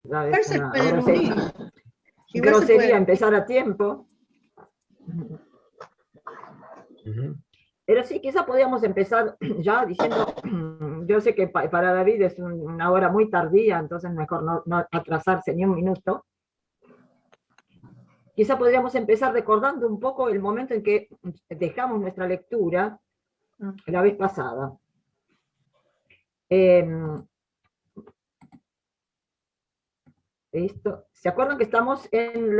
Ya es una grosería, grosería empezar a tiempo. Pero sí, quizá podríamos empezar ya diciendo, yo sé que para David es una hora muy tardía, entonces mejor no atrasarse ni un minuto. Quizá podríamos empezar recordando un poco el momento en que dejamos nuestra lectura la vez pasada. ¿Se acuerdan que estamos en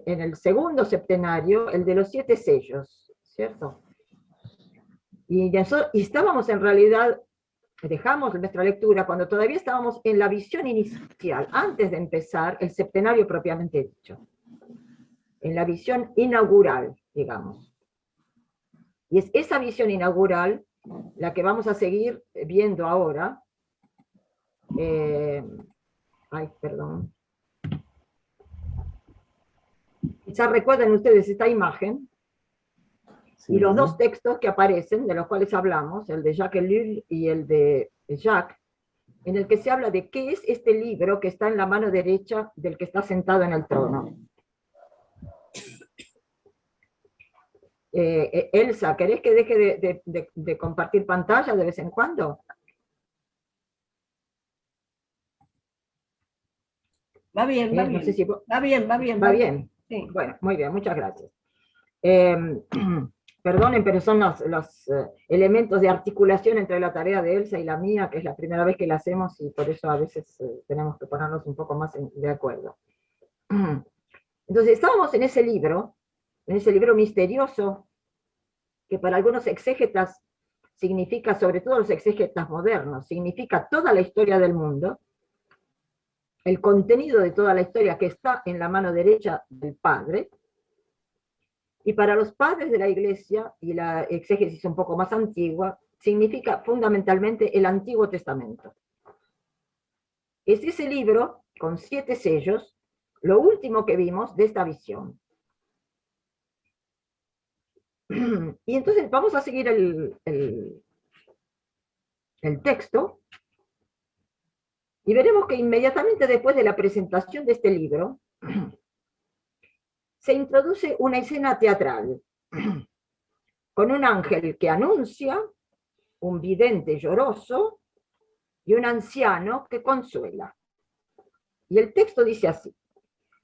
el segundo septenario, el de los 7 sellos, ¿cierto? Y estábamos en realidad, dejamos nuestra lectura cuando todavía estábamos en la visión inicial, antes de empezar el septenario propiamente dicho. En la visión inaugural, digamos. Y es esa visión inaugural la que vamos a seguir viendo ahora. Perdón. Quizás recuerden ustedes esta imagen, sí, y los dos textos que aparecen, de los cuales hablamos, el de Jacques Ellul y el de Jacques, en el que se habla de qué es este libro que está en la mano derecha del que está sentado en el trono. Elsa, ¿querés que deje de compartir pantalla de vez en cuando? Va bien, va bien. No sé si... Va bien, va bien. ¿Va bien? Sí. Bueno, muy bien, muchas gracias. Perdonen, pero son los elementos de articulación entre la tarea de Elsa y la mía, que es la primera vez que la hacemos y por eso a veces tenemos que ponernos un poco más de acuerdo. Entonces, estábamos en ese libro misterioso, que para algunos exégetas significa, sobre todo los exégetas modernos, significa toda la historia del mundo, el contenido de toda la historia que está en la mano derecha del Padre. Y para los padres de la Iglesia, y la exégesis un poco más antigua, significa fundamentalmente el Antiguo Testamento. Es ese libro, con 7 sellos, lo último que vimos de esta visión. Y entonces vamos a seguir el texto, y veremos que inmediatamente después de la presentación de este libro, se introduce una escena teatral, con un ángel que anuncia, un vidente lloroso, y un anciano que consuela. Y el texto dice así: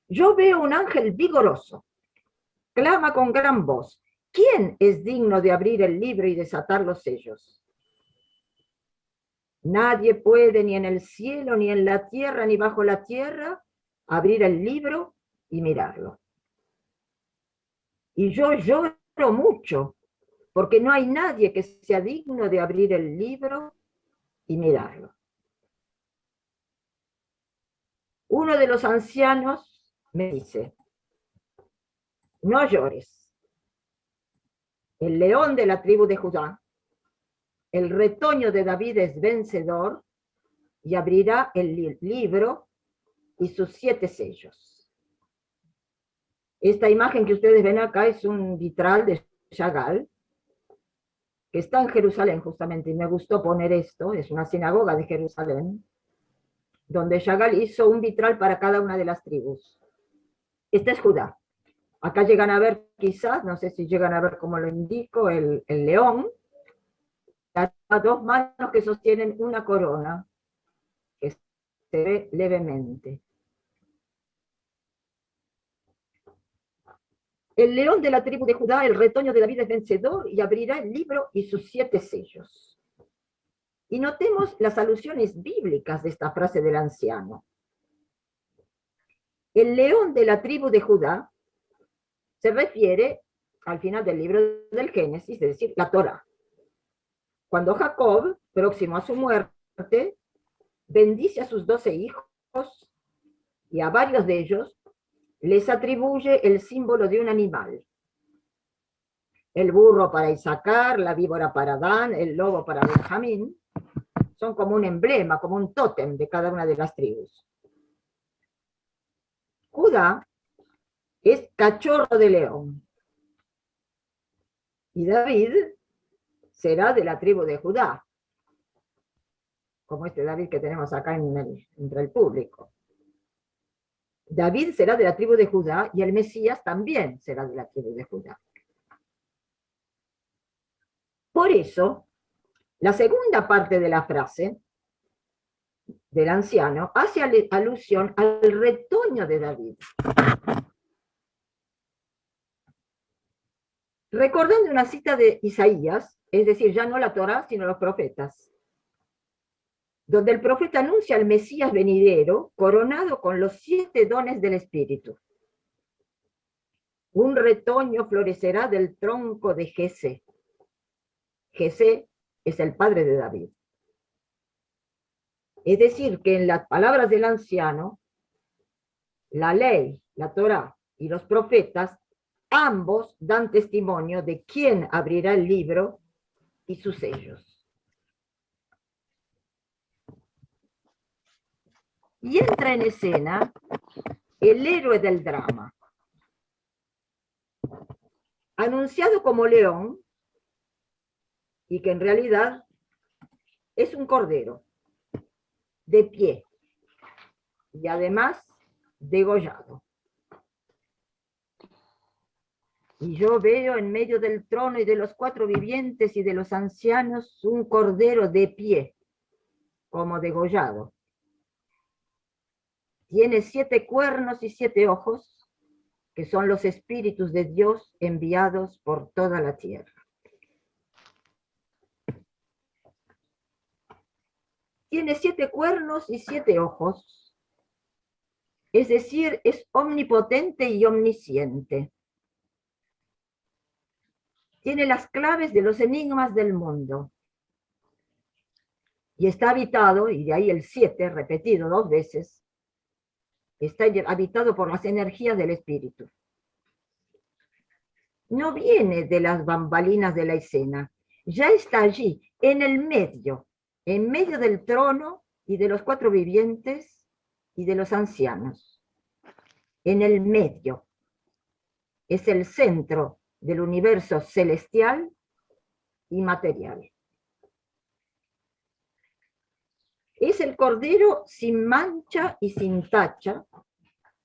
yo veo un ángel vigoroso, clama con gran voz, ¿quién es digno de abrir el libro y desatar los sellos? Nadie puede, ni en el cielo, ni en la tierra, ni bajo la tierra, abrir el libro y mirarlo. Y yo lloro mucho, porque no hay nadie que sea digno de abrir el libro y mirarlo. Uno de los ancianos me dice: no llores. El león de la tribu de Judá, el retoño de David es vencedor y abrirá el libro y sus 7 sellos. Esta imagen que ustedes ven acá es un vitral de Chagall, que está en Jerusalén justamente, y me gustó poner esto, es una sinagoga de Jerusalén, donde Chagall hizo un vitral para cada una de las tribus. Este es Judá. Acá llegan a ver quizás, no sé si llegan a ver como lo indico, el león, a 2 manos que sostienen una corona, que se ve levemente. El león de la tribu de Judá, el retoño de David es vencedor y abrirá el libro y sus 7 sellos. Y notemos las alusiones bíblicas de esta frase del anciano. El león de la tribu de Judá se refiere al final del libro del Génesis, es decir, la Torá. Cuando Jacob, próximo a su muerte, bendice a sus 12 hijos y a varios de ellos les atribuye el símbolo de un animal. El burro para Isaacar, la víbora para Dan, el lobo para Benjamín, son como un emblema, como un tótem de cada una de las tribus. Judá es cachorro de león. Y David será de la tribu de Judá, como este David que tenemos acá entre el público. David será de la tribu de Judá y el Mesías también será de la tribu de Judá. Por eso, la segunda parte de la frase del anciano hace alusión al retoño de David. Recordando una cita de Isaías, es decir, ya no la Torá, sino los profetas, donde el profeta anuncia al Mesías venidero coronado con los 7 dones del Espíritu. Un retoño florecerá del tronco de Jesé. Jesé es el padre de David. Es decir, que en las palabras del anciano, la ley, la Torá y los profetas, ambos dan testimonio de quién abrirá el libro y sus sellos. Y entra en escena el héroe del drama, anunciado como león, y que en realidad es un cordero, de pie, y además degollado. Y yo veo en medio del trono y de los 4 vivientes y de los ancianos un cordero de pie, como degollado. Tiene 7 cuernos y 7 ojos, que son los espíritus de Dios enviados por toda la tierra. Tiene 7 cuernos y 7 ojos, es decir, es omnipotente y omnisciente. Tiene las claves de los enigmas del mundo. Y está habitado, y de ahí el 7, repetido 2 veces, está habitado por las energías del espíritu. No viene de las bambalinas de la escena, ya está allí, en medio del trono y de los 4 vivientes y de los ancianos. En el medio. Es el centro del universo celestial y material. Es el cordero sin mancha y sin tacha,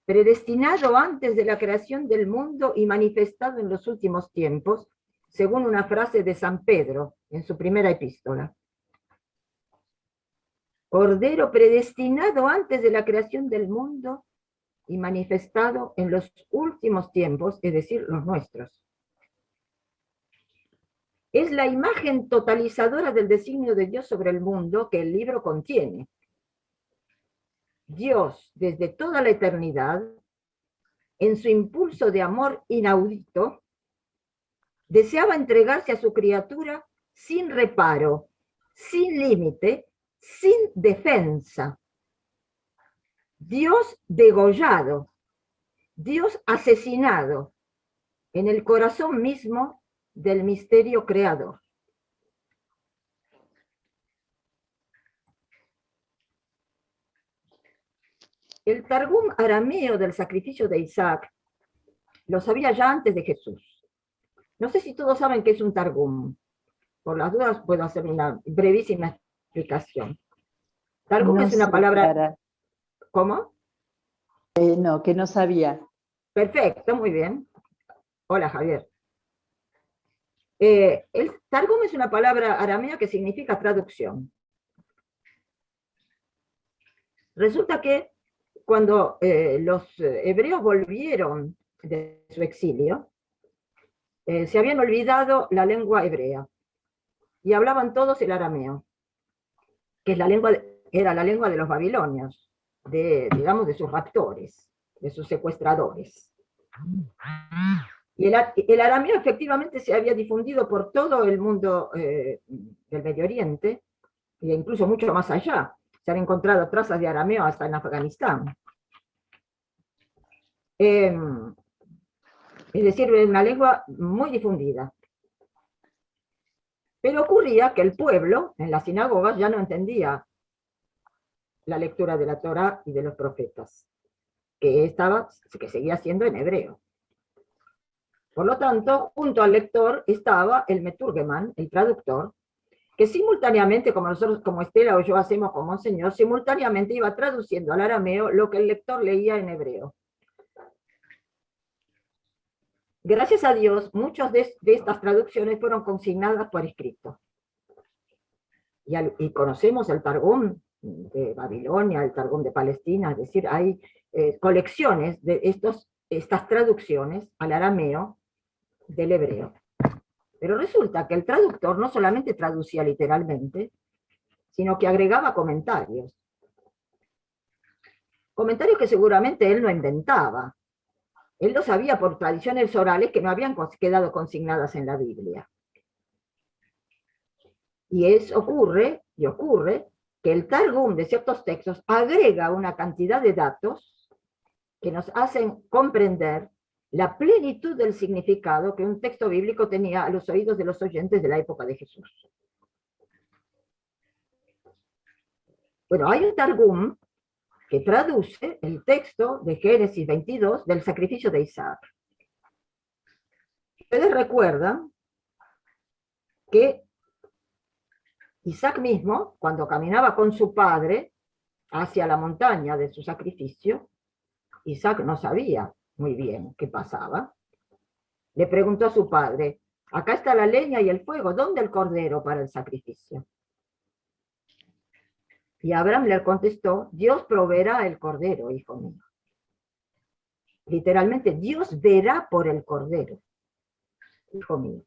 predestinado antes de la creación del mundo y manifestado en los últimos tiempos, según una frase de San Pedro en su primera epístola. Cordero predestinado antes de la creación del mundo y manifestado en los últimos tiempos, es decir, los nuestros. Es la imagen totalizadora del designio de Dios sobre el mundo que el libro contiene. Dios, desde toda la eternidad, en su impulso de amor inaudito, deseaba entregarse a su criatura sin reparo, sin límite, sin defensa. Dios degollado, Dios asesinado en el corazón mismo del misterio creador. El Targum arameo del sacrificio de Isaac lo sabía ya antes de Jesús. No sé si todos saben qué es un Targum. Por las dudas puedo hacer una brevísima explicación. Targum es una palabra... Clara. ¿Cómo? No, que no sabía. Perfecto, muy bien. Hola, Javier. El Targum es una palabra aramea que significa traducción. Resulta que cuando los hebreos volvieron de su exilio, se habían olvidado la lengua hebrea y hablaban todos el arameo, que es era la lengua de los babilonios, digamos, de sus raptores, de sus secuestradores. Y el arameo efectivamente se había difundido por todo el mundo del Medio Oriente, e incluso mucho más allá. Se han encontrado trazas de arameo hasta en Afganistán. Es decir, es una lengua muy difundida. Pero ocurría que el pueblo, en las sinagogas, ya no entendía la lectura de la Torá y de los profetas, que seguía siendo en hebreo. Por lo tanto, junto al lector estaba el meturgeman, el traductor, que simultáneamente, como nosotros, como Estela o yo hacemos con Monseñor, simultáneamente iba traduciendo al arameo lo que el lector leía en hebreo. Gracias a Dios, muchas de estas traducciones fueron consignadas por escrito. Y conocemos el Targum de Babilonia, el Targum de Palestina, es decir, hay colecciones de estas traducciones al arameo del hebreo. Pero resulta que el traductor no solamente traducía literalmente, sino que agregaba comentarios. Comentarios que seguramente él no inventaba. Él lo sabía por tradiciones orales que no habían quedado consignadas en la Biblia. Y ocurre que el Targum de ciertos textos agrega una cantidad de datos que nos hacen comprender la plenitud del significado que un texto bíblico tenía a los oídos de los oyentes de la época de Jesús. Bueno, hay un Targum que traduce el texto de Génesis 22 del sacrificio de Isaac. Ustedes recuerdan que Isaac mismo, cuando caminaba con su padre hacia la montaña de su sacrificio, Isaac no sabía muy bien qué pasaba. Le preguntó a su padre, acá está la leña y el fuego, ¿dónde el cordero para el sacrificio? Y Abraham le contestó, Dios proveerá el cordero, hijo mío. Literalmente, Dios verá por el cordero, hijo mío.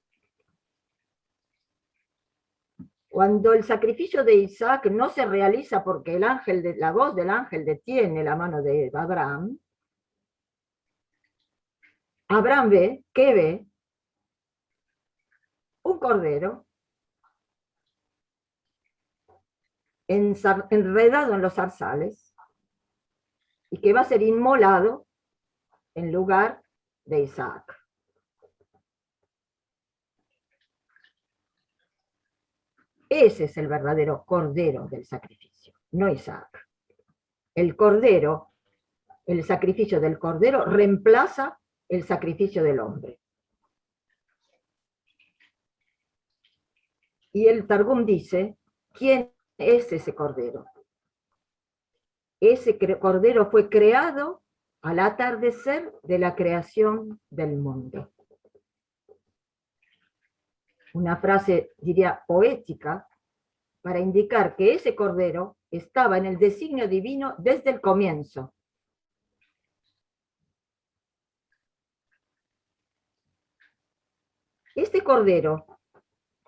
Cuando el sacrificio de Isaac no se realiza porque la voz del ángel detiene la mano de Abraham, Abraham ve, ¿qué ve? Un cordero enredado en los zarzales y que va a ser inmolado en lugar de Isaac. Ese es el verdadero cordero del sacrificio, no Isaac. El cordero, el sacrificio del cordero reemplaza el sacrificio del hombre. Y el Targum dice, ¿quién es ese cordero? Ese cordero fue creado al atardecer de la creación del mundo. Una frase, diría, poética, para indicar que ese cordero estaba en el designio divino desde el comienzo. Este cordero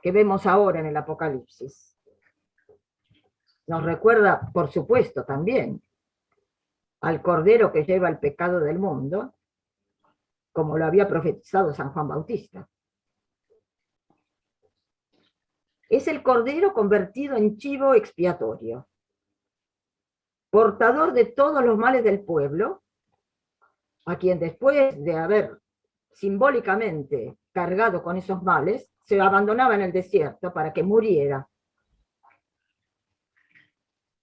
que vemos ahora en el Apocalipsis nos recuerda, por supuesto, también al cordero que lleva el pecado del mundo, como lo había profetizado San Juan Bautista. Es el cordero convertido en chivo expiatorio, portador de todos los males del pueblo, a quien después de haber simbólicamente cargado con esos males, se abandonaba en el desierto para que muriera,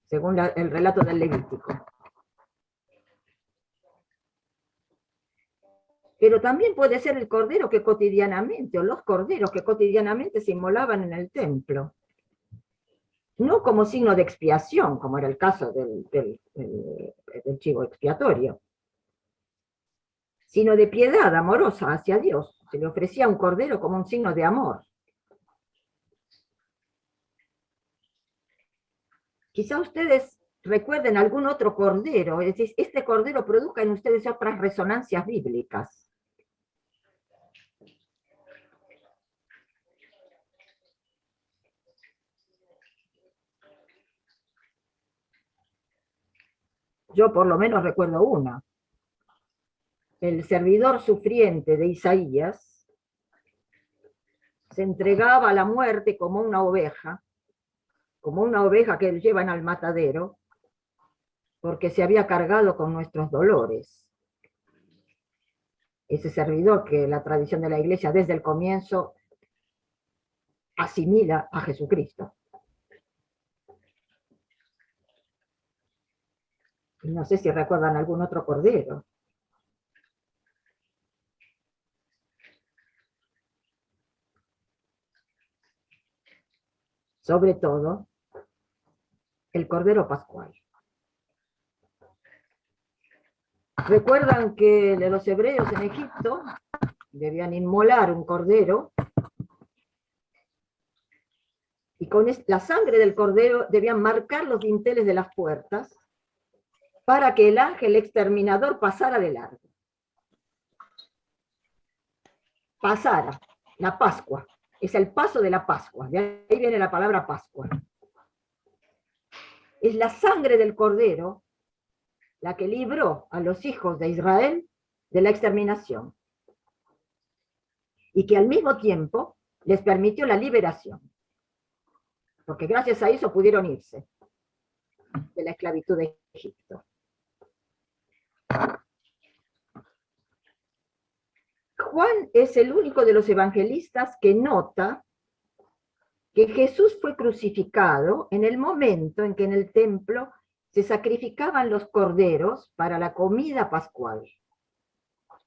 según el relato del Levítico. Pero también puede ser el cordero que cotidianamente, o los corderos que cotidianamente se inmolaban en el templo. No como signo de expiación, como era el caso del chivo expiatorio, sino de piedad amorosa hacia Dios. Se le ofrecía un cordero como un signo de amor. Quizá ustedes recuerden algún otro cordero, es decir, este cordero produzca en ustedes otras resonancias bíblicas. Yo por lo menos recuerdo una. El servidor sufriente de Isaías se entregaba a la muerte como una oveja que llevan al matadero, porque se había cargado con nuestros dolores. Ese servidor que la tradición de la Iglesia desde el comienzo asimila a Jesucristo. Y no sé si recuerdan algún otro cordero. sobre todo el Cordero Pascual. Recuerdan que los hebreos en Egipto debían inmolar un cordero, y con la sangre del cordero debían marcar los dinteles de las puertas para que el ángel exterminador pasara de largo. Pasara, la Pascua, es el paso de la Pascua, de ahí viene la palabra Pascua. Es la sangre del cordero la que libró a los hijos de Israel de la exterminación, y que al mismo tiempo les permitió la liberación, porque gracias a eso pudieron irse de la esclavitud de Egipto. Juan es el único de los evangelistas que nota que Jesús fue crucificado en el momento en que en el templo se sacrificaban los corderos para la comida pascual,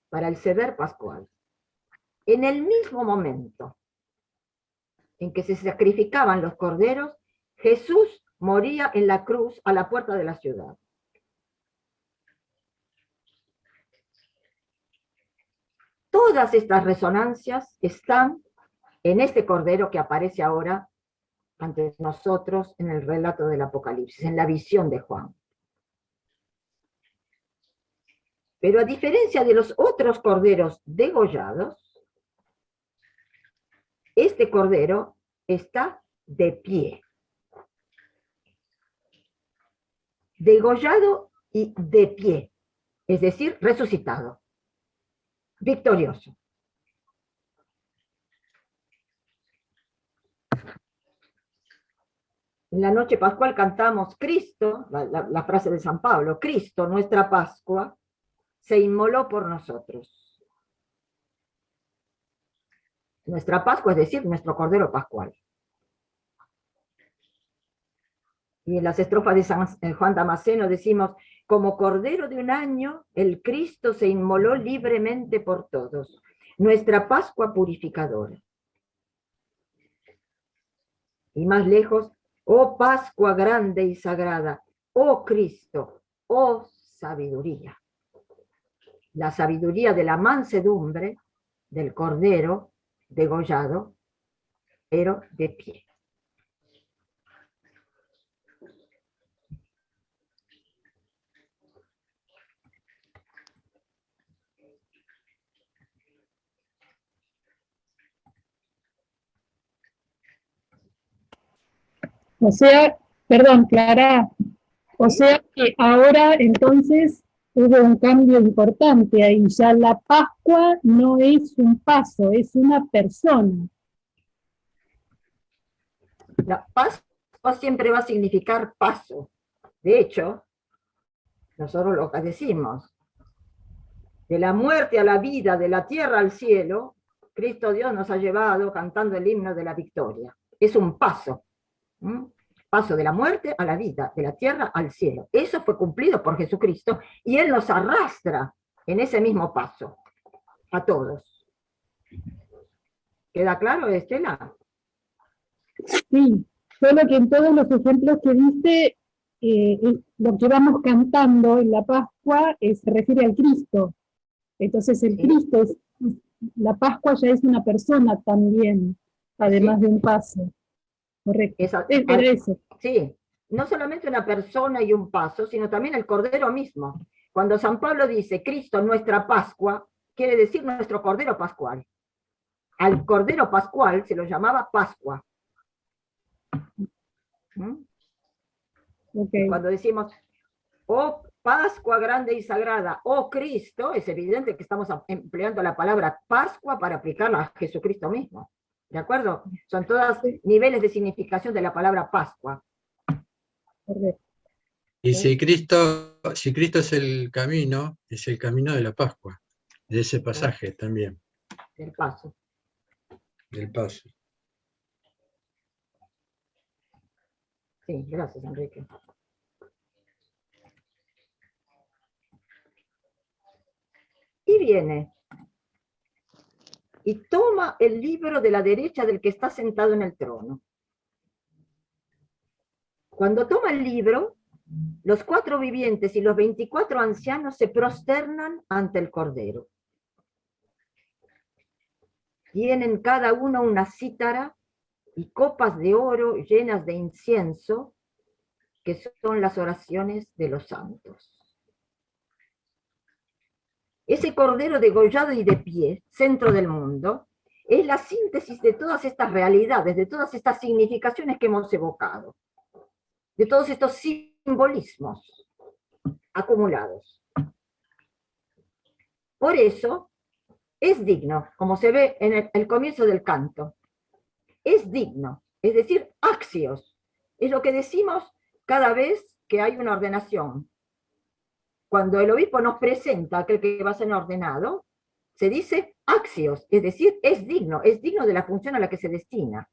para el seder pascual. En el mismo momento en que se sacrificaban los corderos, Jesús moría en la cruz a la puerta de la ciudad. Todas estas resonancias están en este cordero que aparece ahora ante nosotros en el relato del Apocalipsis, en la visión de Juan. Pero a diferencia de los otros corderos degollados, este cordero está de pie. Degollado y de pie, es decir, resucitado, victorioso. En la noche pascual cantamos Cristo, la frase de San Pablo, Cristo, nuestra Pascua, se inmoló por nosotros. Nuestra Pascua, es decir, nuestro Cordero Pascual. Y en las estrofas de San Juan Damasceno decimos, como Cordero de un año, el Cristo se inmoló libremente por todos. Nuestra Pascua purificadora. Y más lejos, oh Pascua grande y sagrada, oh Cristo, oh sabiduría. La sabiduría de la mansedumbre del Cordero degollado, pero de pie. O sea, perdón, Clara, o sea que ahora entonces hubo un cambio importante ahí, ya la Pascua no es un paso, es una persona. La Pascua siempre va a significar paso. De hecho, nosotros lo que decimos, de la muerte a la vida, de la tierra al cielo, Cristo Dios nos ha llevado cantando el himno de la victoria. Es un paso. Paso de la muerte a la vida, de la tierra al cielo. Eso fue cumplido por Jesucristo y Él nos arrastra en ese mismo paso, a todos. ¿Queda claro, Estela? Sí, solo que en todos los ejemplos que diste, lo que vamos cantando en la Pascua se refiere al Cristo. Entonces el Cristo, la Pascua ya es una persona también, además de un paso. Correcto. Era eso. Sí, no solamente una persona y un paso, sino también el Cordero mismo. Cuando San Pablo dice, Cristo nuestra Pascua, quiere decir nuestro Cordero Pascual. Al Cordero Pascual se lo llamaba Pascua. Okay. Cuando decimos, oh Pascua grande y sagrada, oh Cristo, es evidente que estamos empleando la palabra Pascua para aplicarla a Jesucristo mismo. ¿De acuerdo? Son todos niveles de significación de la palabra Pascua. Correcto. Y si Cristo es el camino de la Pascua, de ese pasaje también. Del paso. Del paso. Sí, gracias, Enrique. Y viene y toma el libro de la derecha del que está sentado en el trono. Cuando toma el libro, los 4 vivientes y los 24 ancianos se prosternan ante el Cordero. Tienen cada uno una cítara y copas de oro llenas de incienso, que son las oraciones de los santos. Ese Cordero degollado y de pie, centro del mundo, es la síntesis de todas estas realidades, de todas estas significaciones que hemos evocado, de todos estos simbolismos acumulados. Por eso, es digno, como se ve en el comienzo del canto, es digno, es decir, axios, es lo que decimos cada vez que hay una ordenación. Cuando el obispo nos presenta a aquel que va a ser ordenado, se dice axios, es decir, es digno de la función a la que se destina.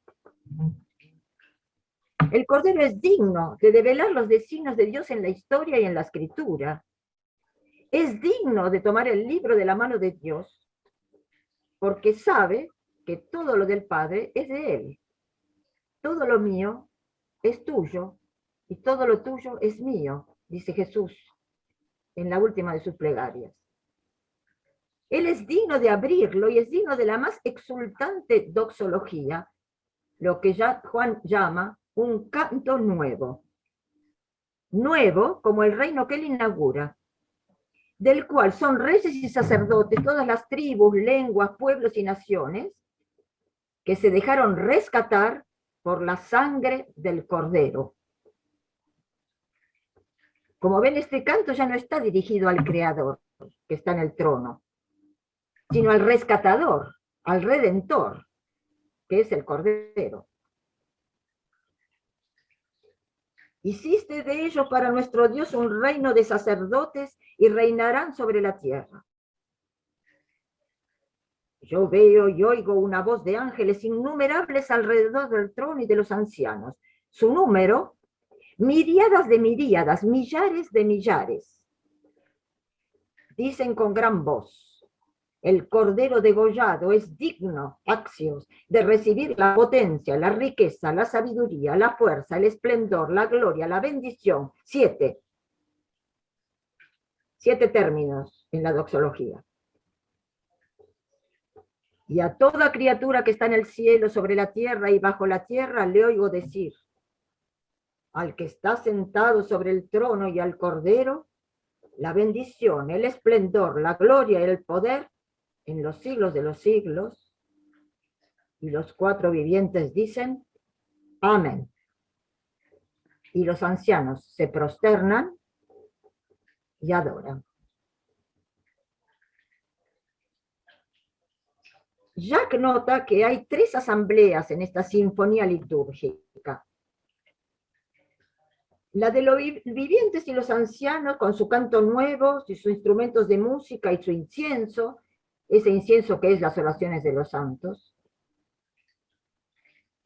El Cordero es digno de develar los designios de Dios en la historia y en la escritura. Es digno de tomar el libro de la mano de Dios, porque sabe que todo lo del Padre es de Él. Todo lo mío es tuyo, y todo lo tuyo es mío, dice Jesús en la última de sus plegarias. Él es digno de abrirlo y es digno de la más exultante doxología, lo que ya Juan llama un canto nuevo. Nuevo como el reino que él inaugura, del cual son reyes y sacerdotes todas las tribus, lenguas, pueblos y naciones que se dejaron rescatar por la sangre del Cordero. Como ven, este canto ya no está dirigido al Creador, que está en el trono, sino al rescatador, al Redentor, que es el Cordero. Hiciste de ellos para nuestro Dios un reino de sacerdotes y reinarán sobre la tierra. Yo veo y oigo una voz de ángeles innumerables alrededor del trono y de los ancianos. Su número, miríadas de miríadas, millares de millares. Dicen con gran voz: el Cordero degollado es digno, axios, de recibir la potencia, la riqueza, la sabiduría, la fuerza, el esplendor, la gloria, la bendición. 7 términos en la doxología. Y a toda criatura que está en el cielo, sobre la tierra y bajo la tierra, le oigo decir: al que está sentado sobre el trono y al Cordero, la bendición, el esplendor, la gloria y el poder en los siglos de los siglos. Y los 4 vivientes dicen: amén. Y los ancianos se prosternan y adoran. Jacques nota que hay 3 asambleas en esta sinfonía litúrgica. La de los vivientes y los ancianos, con su canto nuevo, y sus instrumentos de música y su incienso, ese incienso que es las oraciones de los santos.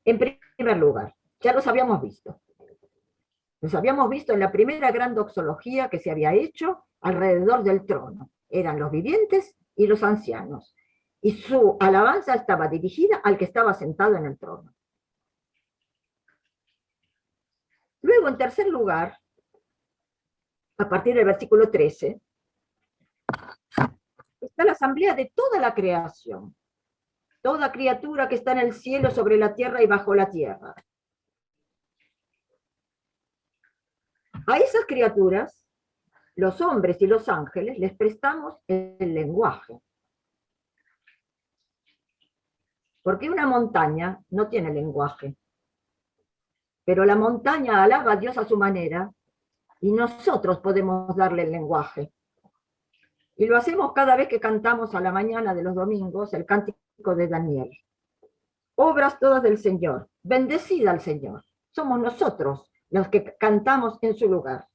En primer lugar, ya los habíamos visto. Los habíamos visto en la primera gran doxología que se había hecho alrededor del trono. Eran los vivientes y los ancianos. Y su alabanza estaba dirigida al que estaba sentado en el trono. Luego, en tercer lugar, a partir del versículo 13, está la asamblea de toda la creación. Toda criatura que está en el cielo, sobre la tierra y bajo la tierra. A esas criaturas, los hombres y los ángeles, les prestamos el lenguaje. Porque una montaña no tiene lenguaje. Pero la montaña alaba a Dios a su manera, y nosotros podemos darle el lenguaje. Y lo hacemos cada vez que cantamos a la mañana de los domingos el cántico de Daniel. Obras todas del Señor, bendecida al Señor. Somos nosotros los que cantamos en su lugar.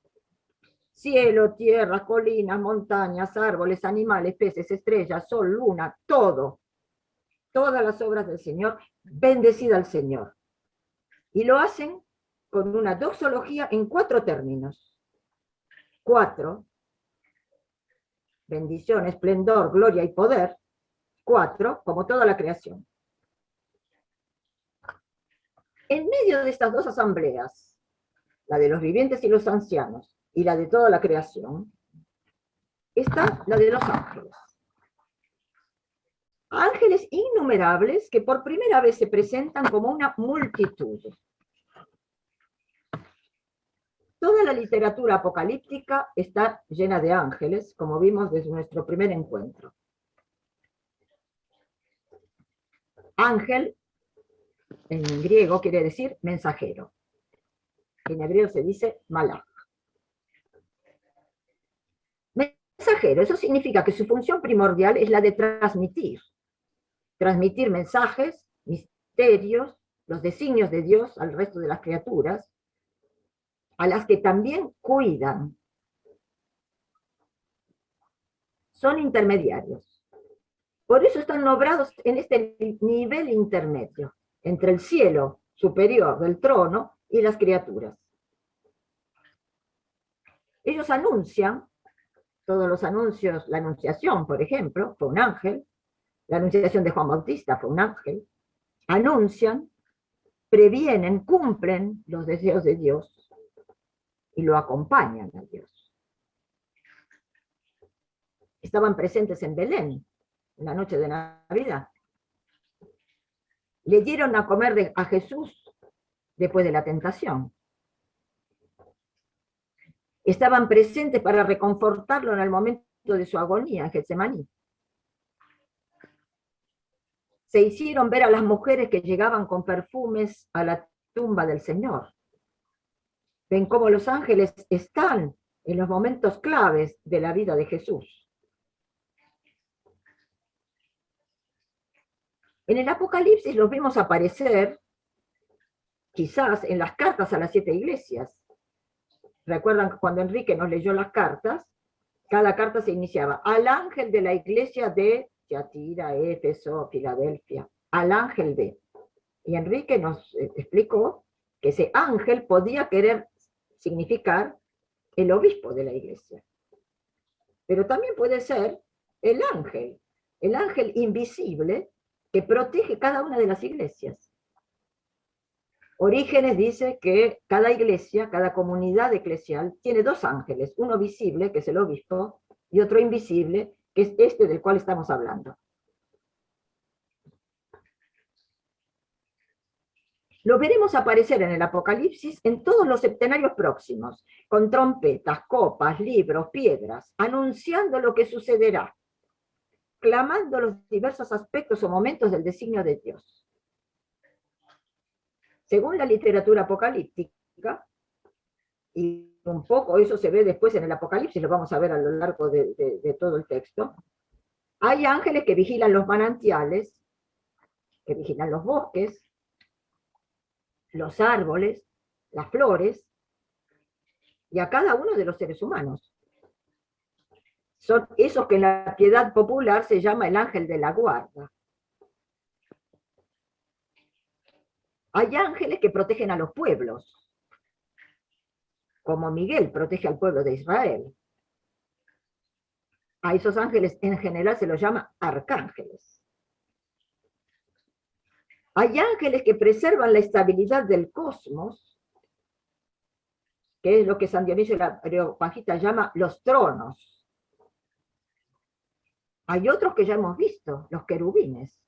Cielo, tierra, colinas, montañas, árboles, animales, peces, estrellas, sol, luna, todo. Todas las obras del Señor, bendecida al Señor. Y lo hacen con una doxología en 4 términos. 4, bendición, esplendor, gloria y poder. 4, como toda la creación. En medio de estas 2 asambleas, la de los vivientes y los ancianos, y la de toda la creación, está la de los ángeles. Ángeles innumerables que por primera vez se presentan como una multitud. Toda la literatura apocalíptica está llena de ángeles, como vimos desde nuestro primer encuentro. Ángel, en griego, quiere decir mensajero. En hebreo se dice malach. Mensajero, eso significa que su función primordial es la de transmitir mensajes, misterios, los designios de Dios al resto de las criaturas, a las que también cuidan. Son intermediarios. Por eso están nombrados en este nivel intermedio, entre el cielo superior del trono y las criaturas. Ellos anuncian, todos los anuncios, la anunciación, por ejemplo, fue un ángel, la anunciación de Juan Bautista fue un ángel, anuncian, previenen, cumplen los deseos de Dios y lo acompañan a Dios. Estaban presentes en Belén, en la noche de Navidad. Le dieron a comer a Jesús después de la tentación. Estaban presentes para reconfortarlo en el momento de su agonía en Getsemaní. Se hicieron ver a las mujeres que llegaban con perfumes a la tumba del Señor. Ven cómo los ángeles están en los momentos claves de la vida de Jesús. En el Apocalipsis los vimos aparecer, quizás en las cartas a las 7 iglesias. ¿Recuerdan cuando Enrique nos leyó las cartas? Cada carta se iniciaba al ángel de la iglesia de Tiatira, Éfeso, Filadelfia, al ángel de. Y Enrique nos explicó que ese ángel podía querer significar el obispo de la iglesia. Pero también puede ser el ángel invisible que protege cada una de las iglesias. Orígenes dice que cada iglesia, cada comunidad eclesial, tiene 2 ángeles, uno visible, que es el obispo, y otro invisible, que es este del cual estamos hablando. Lo veremos aparecer en el Apocalipsis en todos los septenarios próximos, con trompetas, copas, libros, piedras, anunciando lo que sucederá, clamando los diversos aspectos o momentos del designio de Dios. Según la literatura apocalíptica, y un poco eso se ve después en el Apocalipsis, lo vamos a ver a lo largo de todo el texto, hay ángeles que vigilan los manantiales, que vigilan los bosques, los árboles, las flores, y a cada uno de los seres humanos. Son esos que en la piedad popular se llama el ángel de la guarda. Hay ángeles que protegen a los pueblos, como Miguel protege al pueblo de Israel. A esos ángeles en general se los llama arcángeles. Hay ángeles que preservan la estabilidad del cosmos, que es lo que San Dionisio la Areopagita llama los tronos. Hay otros que ya hemos visto, los querubines,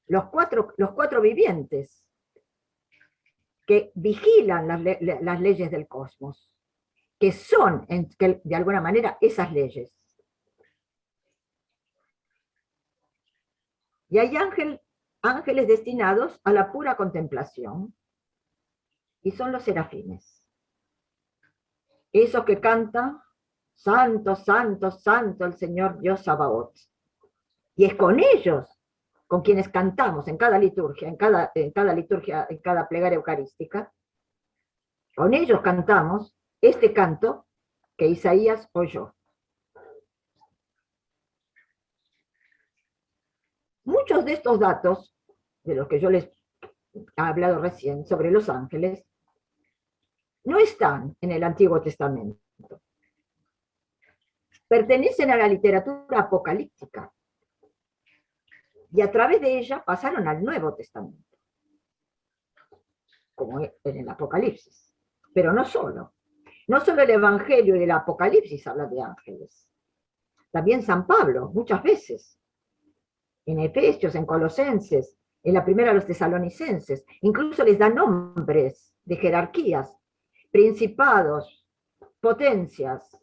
los cuatro vivientes, que vigilan las leyes del cosmos, que son, de alguna manera, esas leyes. Y hay ángeles destinados a la pura contemplación, y son los serafines. Esos que cantan, santo, santo, santo el Señor Dios Sabaoth. Y es con ellos con quienes cantamos en cada liturgia, en cada plegaria eucarística, con ellos cantamos este canto que Isaías oyó. Muchos de estos datos, de los que yo les he hablado recién, sobre los ángeles, no están en el Antiguo Testamento. Pertenecen a la literatura apocalíptica. Y a través de ella pasaron al Nuevo Testamento, como en el Apocalipsis. Pero no solo. No solo el Evangelio y el Apocalipsis hablan de ángeles. También San Pablo, muchas veces. En Efesios, en Colosenses, en la primera a los tesalonicenses. Incluso les da nombres de jerarquías, principados, potencias,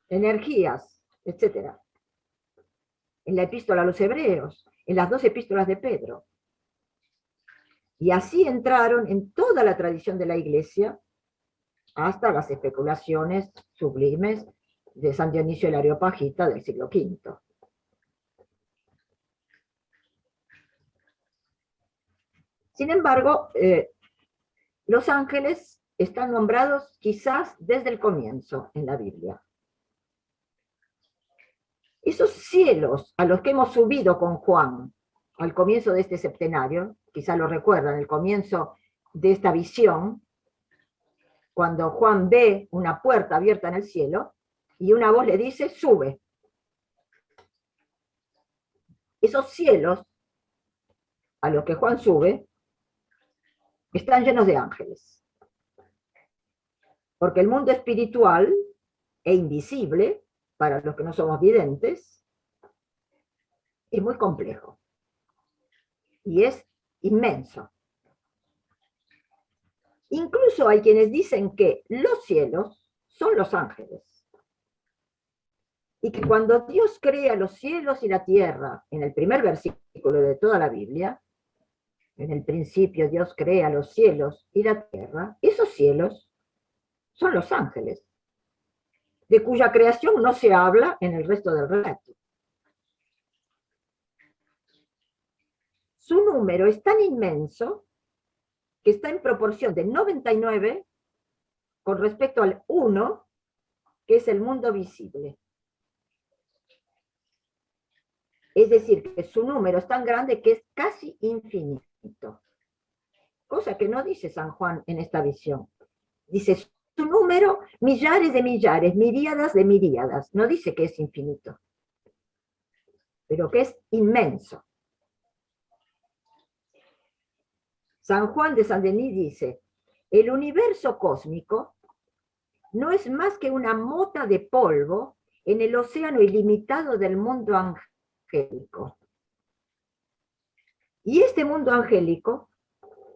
energías, etc. En la epístola a los hebreos, en las 2 epístolas de Pedro. Y así entraron en toda la tradición de la Iglesia, hasta las especulaciones sublimes de San Dionisio el Areopagita del siglo V. Sin embargo, los ángeles están nombrados quizás desde el comienzo en la Biblia. Esos cielos a los que hemos subido con Juan al comienzo de este septenario, quizás lo recuerdan, el comienzo de esta visión, cuando Juan ve una puerta abierta en el cielo y una voz le dice, sube. Esos cielos a los que Juan sube están llenos de ángeles. Porque el mundo espiritual e invisible, para los que no somos videntes, es muy complejo. Y es inmenso. Incluso hay quienes dicen que los cielos son los ángeles. Y que cuando Dios crea los cielos y la tierra, en el primer versículo de toda la Biblia, en el principio Dios crea los cielos y la tierra, esos cielos son los ángeles, de cuya creación no se habla en el resto del relato. Su número es tan inmenso que está en proporción de 99 con respecto al 1, que es el mundo visible. Es decir, que su número es tan grande que es casi infinito. Cosa que no dice San Juan en esta visión. Dice su número, millares de millares, miríadas de miríadas. No dice que es infinito, pero que es inmenso. San Juan de Saint-Denis dice, el universo cósmico no es más que una mota de polvo en el océano ilimitado del mundo angélico. Y este mundo angélico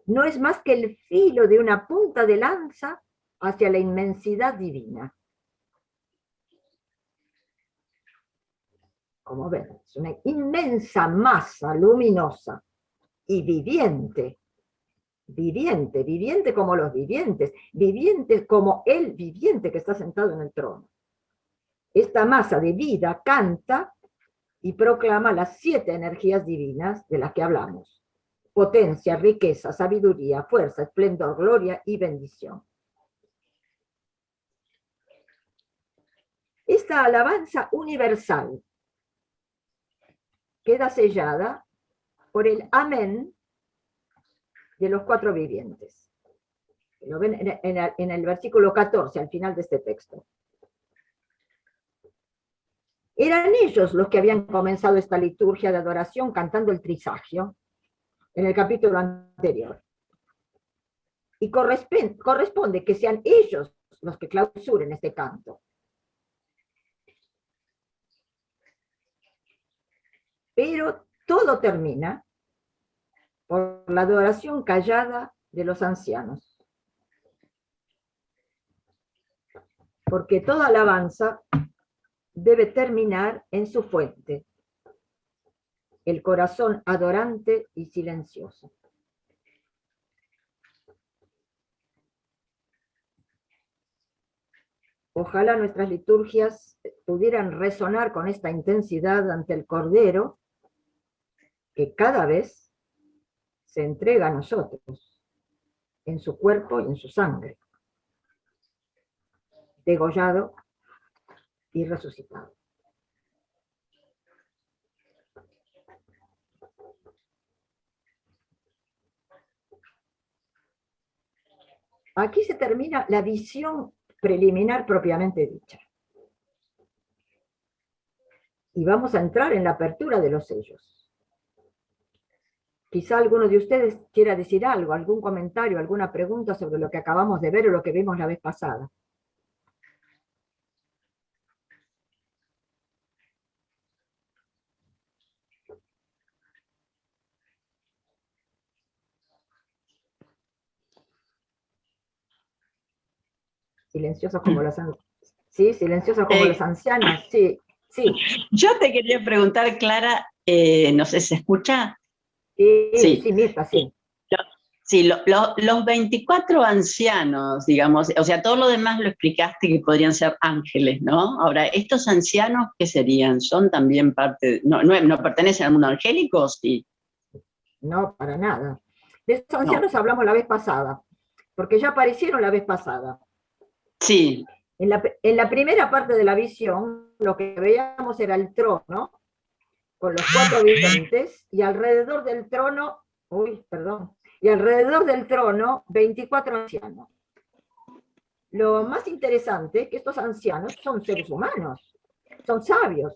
no es más que el filo de una punta de lanza hacia la inmensidad divina. Como ven, es una inmensa masa luminosa y viviente. Viviente, viviente como los vivientes, viviente como el viviente que está sentado en el trono. Esta masa de vida canta y proclama las 7 energías divinas de las que hablamos: potencia, riqueza, sabiduría, fuerza, esplendor, gloria y bendición. Esta alabanza universal queda sellada por el amén de los 4 vivientes. Lo ven en el versículo 14, al final de este texto. Eran ellos los que habían comenzado esta liturgia de adoración cantando el trisagio en el capítulo anterior. Y corresponde que sean ellos los que clausuren este canto. Pero todo termina por la adoración callada de los ancianos. Porque toda alabanza debe terminar en su fuente, el corazón adorante y silencioso. Ojalá nuestras liturgias pudieran resonar con esta intensidad ante el Cordero, que cada vez se entrega a nosotros, en su cuerpo y en su sangre, degollado y resucitado. Aquí se termina la visión preliminar propiamente dicha. Y vamos a entrar en la apertura de los sellos. Quizá alguno de ustedes quiera decir algo, algún comentario, alguna pregunta sobre lo que acabamos de ver o lo que vimos la vez pasada. Silenciosos como los sí, silenciosos como los ancianos, sí, sí. Yo te quería preguntar, Clara, no sé, ¿se escucha? Sí, sí, Mirta, sí. Sí, los 24 ancianos, digamos, o sea, todo lo demás lo explicaste que podrían ser ángeles, ¿no? Ahora, ¿estos ancianos qué serían? ¿Son también parte, no pertenecen al mundo angélico? Sí. No, para nada. De estos ancianos hablamos la vez pasada, porque ya aparecieron la vez pasada. Sí. En la primera parte de la visión, lo que veíamos era el trono, con los 4 vivientes, y alrededor del trono, y alrededor del trono, 24 ancianos. Lo más interesante es que estos ancianos son seres humanos, son sabios,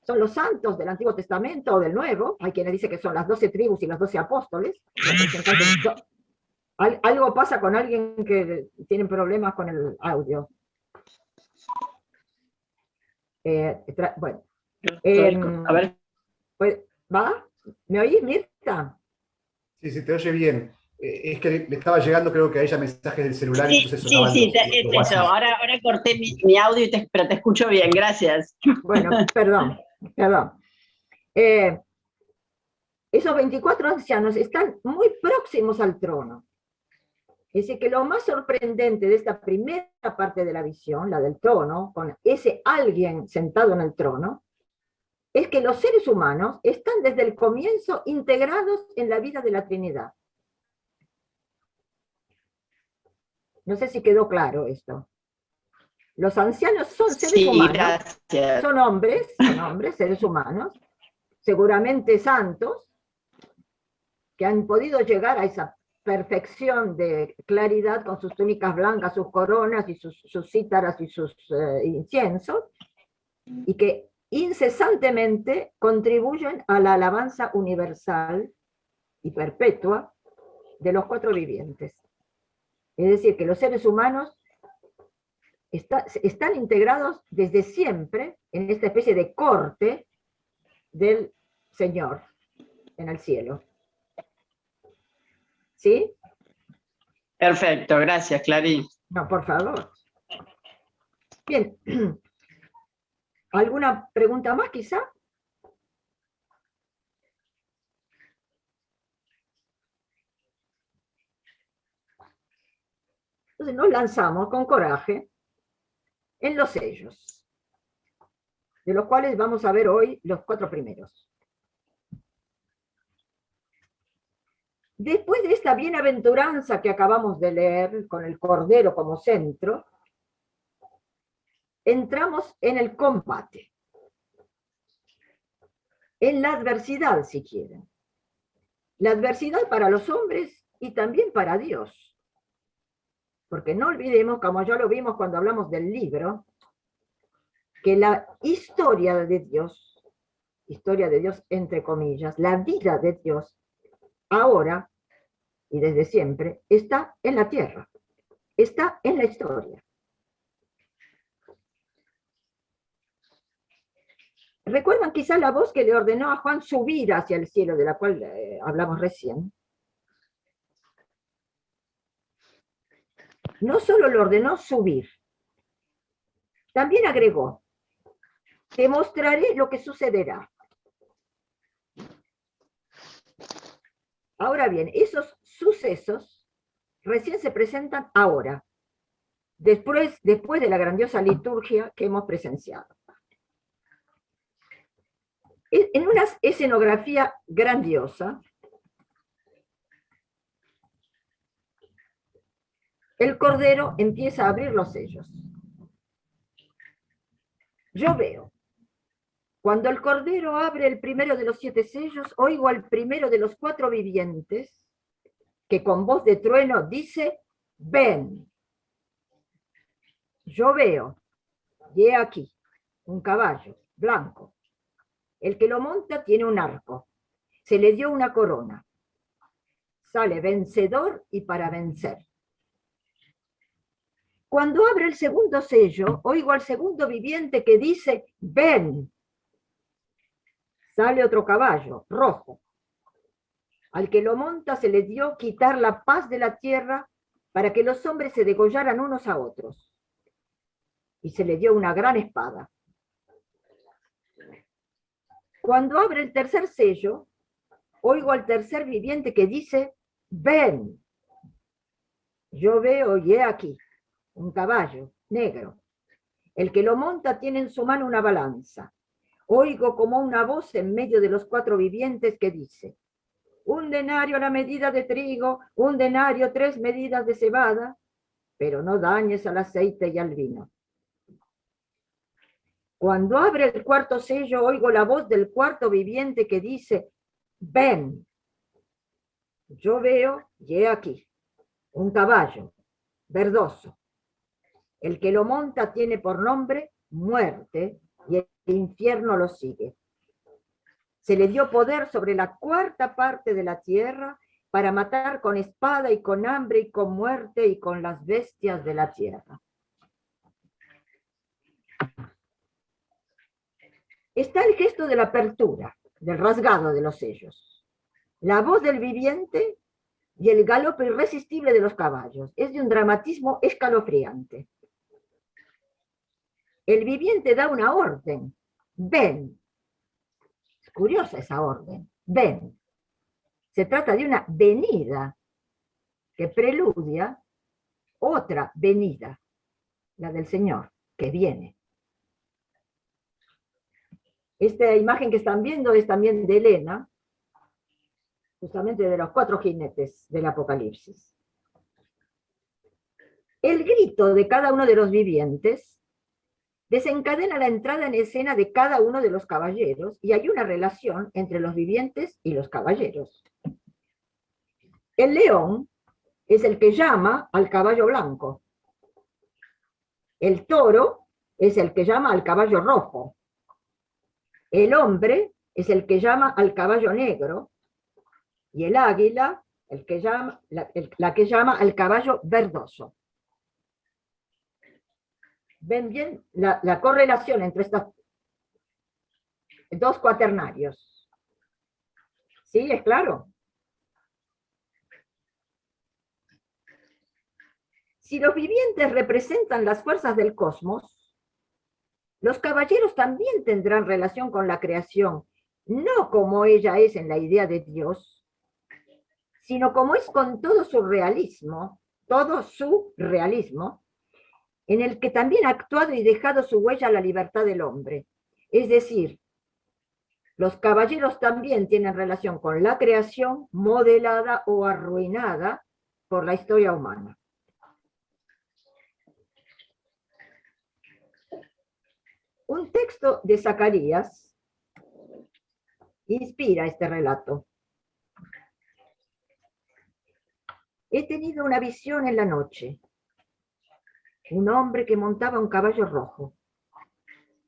son los santos del Antiguo Testamento o del Nuevo. Hay quienes dicen que son las 12 tribus y los 12 apóstoles. Algo pasa con alguien que tiene problemas con el audio. Bueno. A ver. Pues, ¿va? ¿Me oís, Mirta? Sí, sí, te oye bien. Es que le estaba llegando, creo que a ella mensajes del celular, Sí, entonces sonaban sí, los es eso. WhatsApp. Ahora corté mi audio, pero te escucho bien, gracias. Bueno, perdón. Esos 24 ancianos están muy próximos al trono. Es decir, que lo más sorprendente de esta primera parte de la visión, la del trono, con ese alguien sentado en el trono, es que los seres humanos están desde el comienzo integrados en la vida de la Trinidad. No sé si quedó claro esto. Los ancianos son seres humanos, gracias. son hombres, seres humanos, seguramente santos, que han podido llegar a esa perfección de claridad con sus túnicas blancas, sus coronas y sus cítaras y sus inciensos, y que incesantemente contribuyen a la alabanza universal y perpetua de los 4 vivientes. Es decir, que los seres humanos están integrados desde siempre en esta especie de corte del Señor en el cielo. ¿Sí? Perfecto, gracias, Clarín. No, por favor. Bien. ¿Alguna pregunta más, quizá? Entonces nos lanzamos con coraje en los sellos, de los cuales vamos a ver hoy los 4 primeros. Después de esta bienaventuranza que acabamos de leer, con el Cordero como centro, entramos en el combate, en la adversidad, si quieren. La adversidad para los hombres y también para Dios. Porque no olvidemos, como ya lo vimos cuando hablamos del libro, que la historia de Dios entre comillas, la vida de Dios, ahora y desde siempre, está en la tierra, está en la historia. ¿Recuerdan quizás la voz que le ordenó a Juan subir hacia el cielo, de la cual hablamos recién? No solo le ordenó subir, también agregó: te mostraré lo que sucederá. Ahora bien, esos sucesos recién se presentan ahora, después de la grandiosa liturgia que hemos presenciado. En una escenografía grandiosa, el Cordero empieza a abrir los sellos. Yo veo, cuando el Cordero abre el primero de los 7 sellos, oigo al primero de los 4 vivientes, que con voz de trueno dice: ven. Yo veo, y he aquí, un caballo blanco. El que lo monta tiene un arco. Se le dio una corona. sale vencedor y para vencer. Cuando abre el segundo sello, oigo al segundo viviente que dice, ven. Sale otro caballo, rojo. Al que lo monta se le dio quitar la paz de la tierra para que los hombres se degollaran unos a otros. Y se le dio una gran espada. Cuando abre el tercer sello, oigo al tercer viviente que dice, ven. Yo veo y he aquí un caballo negro. El que lo monta tiene en su mano una balanza. Oigo como una voz en medio de los cuatro vivientes que dice, 1 denario la medida de trigo, 1 denario 3 medidas de cebada, pero no dañes al aceite y al vino. Cuando abre el cuarto sello, oigo la voz del cuarto viviente que dice, ven. Yo veo y he aquí un caballo verdoso. El que lo monta tiene por nombre muerte y el infierno lo sigue. Se le dio poder sobre la cuarta parte de la tierra para matar con espada y con hambre y con muerte y con las bestias de la tierra. Está el gesto de la apertura, del rasgado de los sellos. La voz del viviente y el galope irresistible de los caballos. Es de un dramatismo escalofriante. El viviente da una orden. Ven. Es curiosa esa orden. Ven. Se trata de una venida que preludia otra venida, la del Señor, que viene. Esta imagen que están viendo es también de Helena, justamente de los 4 jinetes del Apocalipsis. El grito de cada uno de los vivientes desencadena la entrada en escena de cada uno de los caballeros y hay una relación entre los vivientes y los caballeros. El león es el que llama al caballo blanco. El toro es el que llama al caballo rojo. El hombre es el que llama al caballo negro. Y el águila, el que llama, la que llama al caballo verdoso. ¿Ven bien la correlación entre estos dos cuaternarios? ¿Sí? ¿Es claro? Si los vivientes representan las fuerzas del cosmos, los caballeros también tendrán relación con la creación, no como ella es en la idea de Dios, sino como es con todo su realismo, en el que también ha actuado y dejado su huella la libertad del hombre. Es decir, los caballeros también tienen relación con la creación modelada o arruinada por la historia humana. Un texto de Zacarías inspira este relato. He tenido una visión en la noche. Un hombre que montaba un caballo rojo.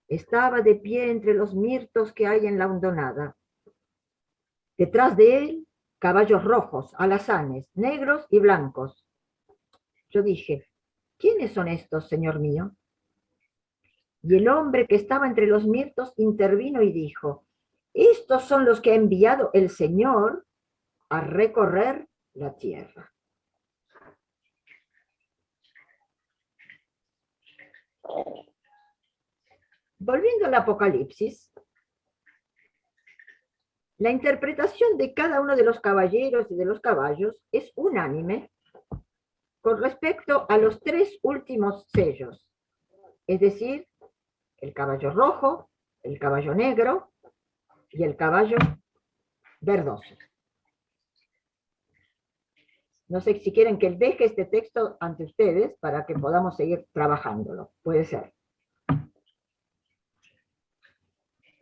Estaba de pie entre los mirtos que hay en la hondonada. Detrás de él, caballos rojos, alazanes, negros y blancos. Yo dije, ¿quiénes son estos, señor mío? Y el hombre que estaba entre los mirtos intervino y dijo, estos son los que ha enviado el Señor a recorrer la tierra. Volviendo al Apocalipsis, la interpretación de cada uno de los caballeros y de los caballos es unánime con respecto a los 3 últimos sellos, es decir, el caballo rojo, el caballo negro y el caballo verdoso. No sé si quieren que deje este texto ante ustedes para que podamos seguir trabajándolo. Puede ser.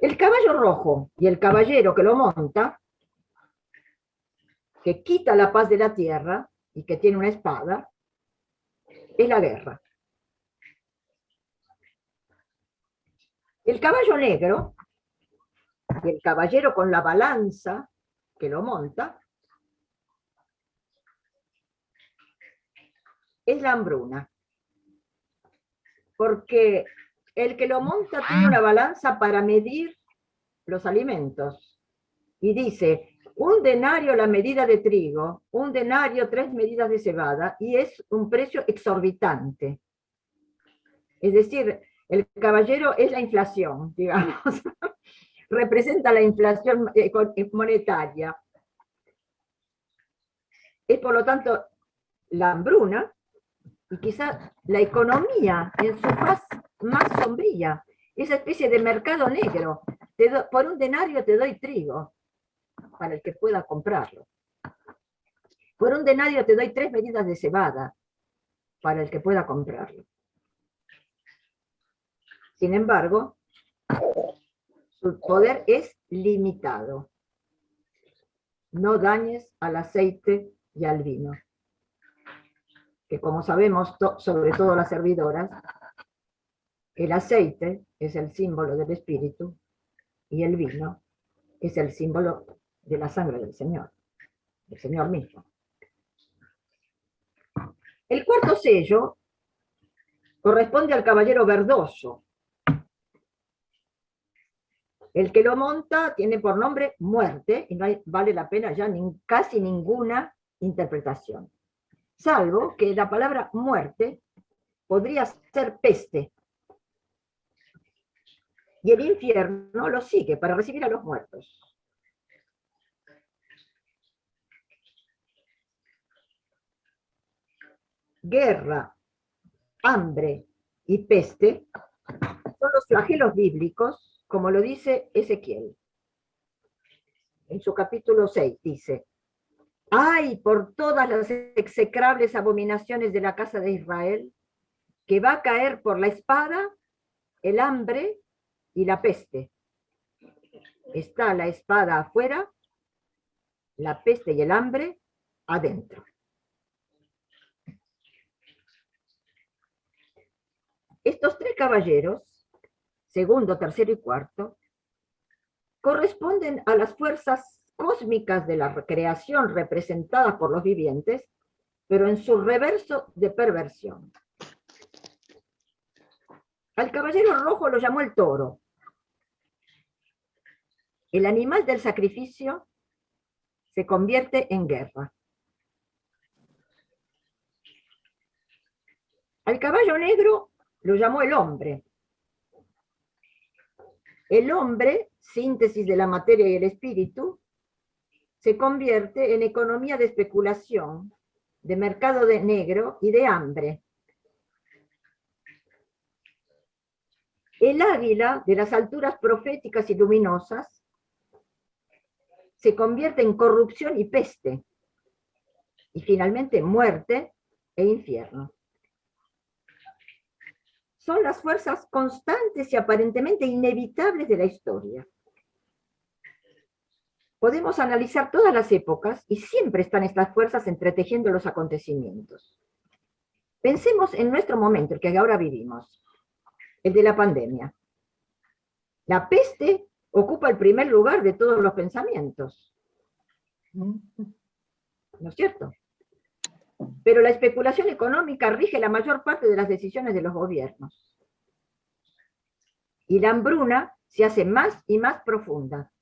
El caballo rojo y el caballero que lo monta, que quita la paz de la tierra y que tiene una espada, es la guerra. El caballo negro y el caballero con la balanza que lo monta, es la hambruna. Porque el que lo monta tiene una balanza para medir los alimentos. Y dice, 1 denario la medida de trigo, 1 denario 3 medidas de cebada, y es un precio exorbitante. Es decir, el caballero es la inflación, digamos. Representa la inflación monetaria. Es por lo tanto la hambruna y quizá la economía en su faz más sombría, esa especie de mercado negro. Por 1 denario te doy trigo, para el que pueda comprarlo. Por 1 denario te doy 3 medidas de cebada, para el que pueda comprarlo. Sin embargo, su poder es limitado. No dañes al aceite y al vino. Que como sabemos, sobre todo las servidoras, el aceite es el símbolo del espíritu y el vino es el símbolo de la sangre del Señor mismo. El 4º sello corresponde al caballero verdoso. El que lo monta tiene por nombre muerte, y no vale la pena ya casi ninguna interpretación. Salvo que la palabra muerte podría ser peste. Y el infierno lo sigue para recibir a los muertos. Guerra, hambre y peste son los flagelos bíblicos, como lo dice Ezequiel. En su capítulo 6 dice, ¡ay por todas las execrables abominaciones de la casa de Israel, que va a caer por la espada, el hambre y la peste! Está la espada afuera, la peste y el hambre adentro. Estos 3 caballeros, 2º, 3º y 4º, corresponden a las fuerzas cósmicas de la creación representadas por los vivientes, pero en su reverso de perversión. Al caballero rojo lo llamó el toro. El animal del sacrificio se convierte en guerra. Al caballo negro lo llamó el hombre. El hombre, síntesis de la materia y el espíritu, se convierte en economía de especulación, de mercado negro y de hambre. El águila de las alturas proféticas y luminosas se convierte en corrupción y peste, y finalmente muerte e infierno. Son las fuerzas constantes y aparentemente inevitables de la historia. Podemos analizar todas las épocas y siempre están estas fuerzas entretejiendo los acontecimientos. Pensemos en nuestro momento, el que ahora vivimos, el de la pandemia. La peste ocupa el primer lugar de todos los pensamientos. ¿No es cierto? Pero la especulación económica rige la mayor parte de las decisiones de los gobiernos. Y la hambruna se hace más y más profunda.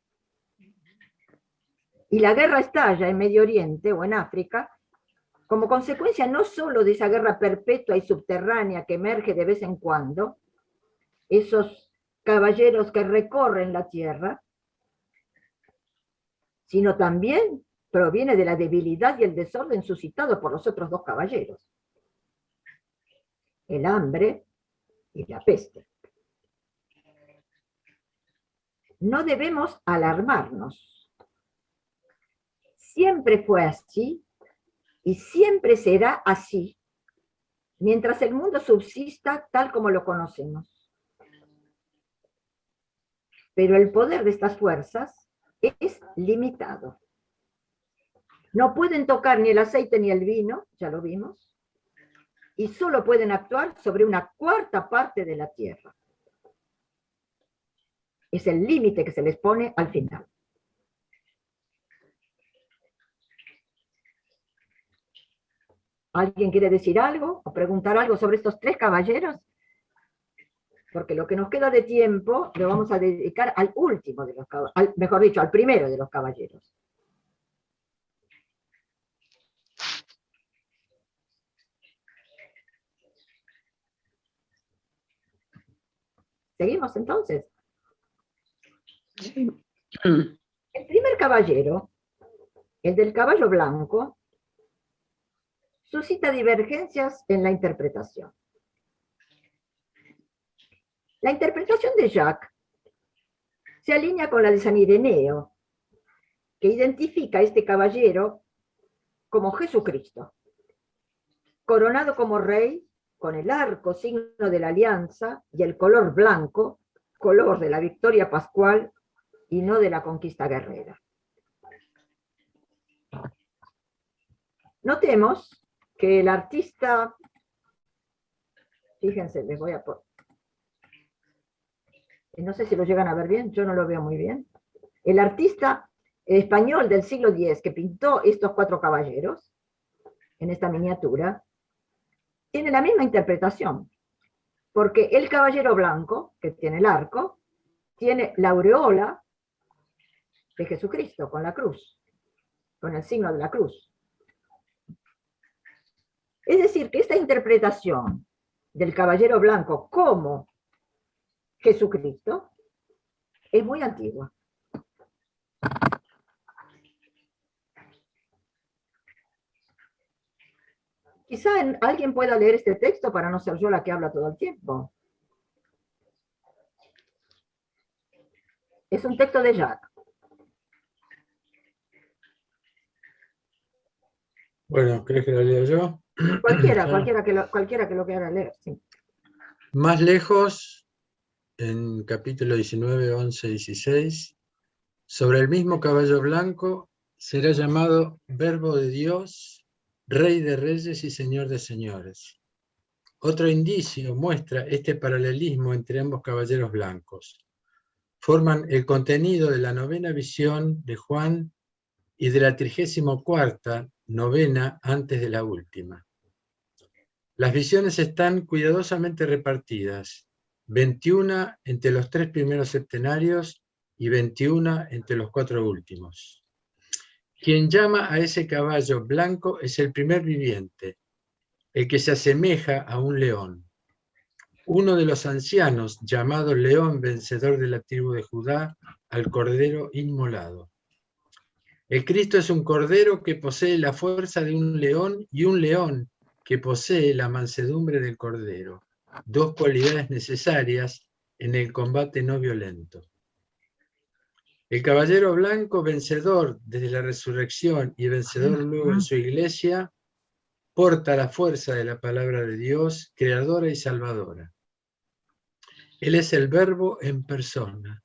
Y la guerra estalla en Medio Oriente o en África como consecuencia no solo de esa guerra perpetua y subterránea que emerge de vez en cuando, esos caballeros que recorren la tierra, sino también proviene de la debilidad y el desorden suscitado por los otros 2 caballeros, el hambre y la peste. No debemos alarmarnos. Siempre fue así y siempre será así mientras el mundo subsista tal como lo conocemos. Pero el poder de estas fuerzas es limitado. No pueden tocar ni el aceite ni el vino, ya lo vimos, y solo pueden actuar sobre una 1/4 parte de la tierra. Es el límite que se les pone al final. ¿Alguien quiere decir algo o preguntar algo sobre estos 3 caballeros? Porque lo que nos queda de tiempo lo vamos a dedicar al último de los caballeros, mejor dicho, al primero de los caballeros. ¿Seguimos entonces? Sí. El primer caballero, el del caballo blanco, suscita divergencias en la interpretación. La interpretación de Jacques se alinea con la de San Ireneo, que identifica a este caballero como Jesucristo, coronado como rey, con el arco, signo de la alianza, y el color blanco, color de la victoria pascual y no de la conquista guerrera. Notemos que el artista, fíjense, les voy a poner, no sé si lo llegan a ver bien, yo no lo veo muy bien. El artista español del siglo X que pintó estos 4 caballeros, en esta miniatura, tiene la misma interpretación, porque el caballero blanco, que tiene el arco, tiene la aureola de Jesucristo, con la cruz, con el signo de la cruz. Es decir, que esta interpretación del caballero blanco como Jesucristo es muy antigua. Quizá alguien pueda leer este texto para no ser yo la que habla todo el tiempo. Es un texto de Jacques. Bueno, ¿crees que lo lea yo? Cualquiera que lo quiera leer, sí. Más lejos, en capítulo 19, 11, 16, sobre el mismo caballo blanco será llamado Verbo de Dios, Rey de Reyes y Señor de Señores. Otro indicio muestra este paralelismo entre ambos caballeros blancos. Forman el contenido de la 9ª visión de Juan y de la 34ª, 9ª antes de la última. Las visiones están cuidadosamente repartidas, 21 entre los 3 primeros septenarios y 21 entre los 4 últimos. Quien llama a ese caballo blanco es el primer viviente, el que se asemeja a un león. Uno de los ancianos, llamado León, vencedor de la tribu de Judá, al Cordero inmolado. El Cristo es un Cordero que posee la fuerza de un león y un león que posee la mansedumbre del Cordero, 2 cualidades necesarias en el combate no violento. El caballero blanco, vencedor desde la resurrección y vencedor luego en su iglesia, porta la fuerza de la palabra de Dios, creadora y salvadora. Él es el Verbo en persona.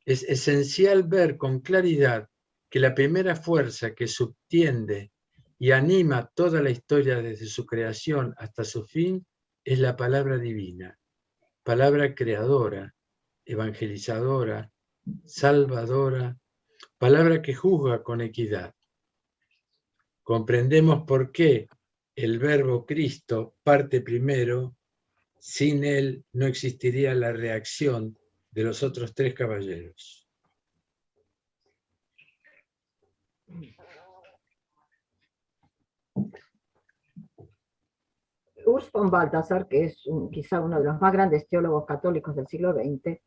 Es esencial ver con claridad que la primera fuerza que subtiende y anima toda la historia desde su creación hasta su fin es la palabra divina, palabra creadora, evangelizadora, salvadora, palabra que juzga con equidad. Comprendemos por qué el Verbo Cristo parte primero, sin él no existiría la reacción de los otros 3 caballeros. Urs von Balthasar, que es quizá uno de los más grandes teólogos católicos del siglo XX,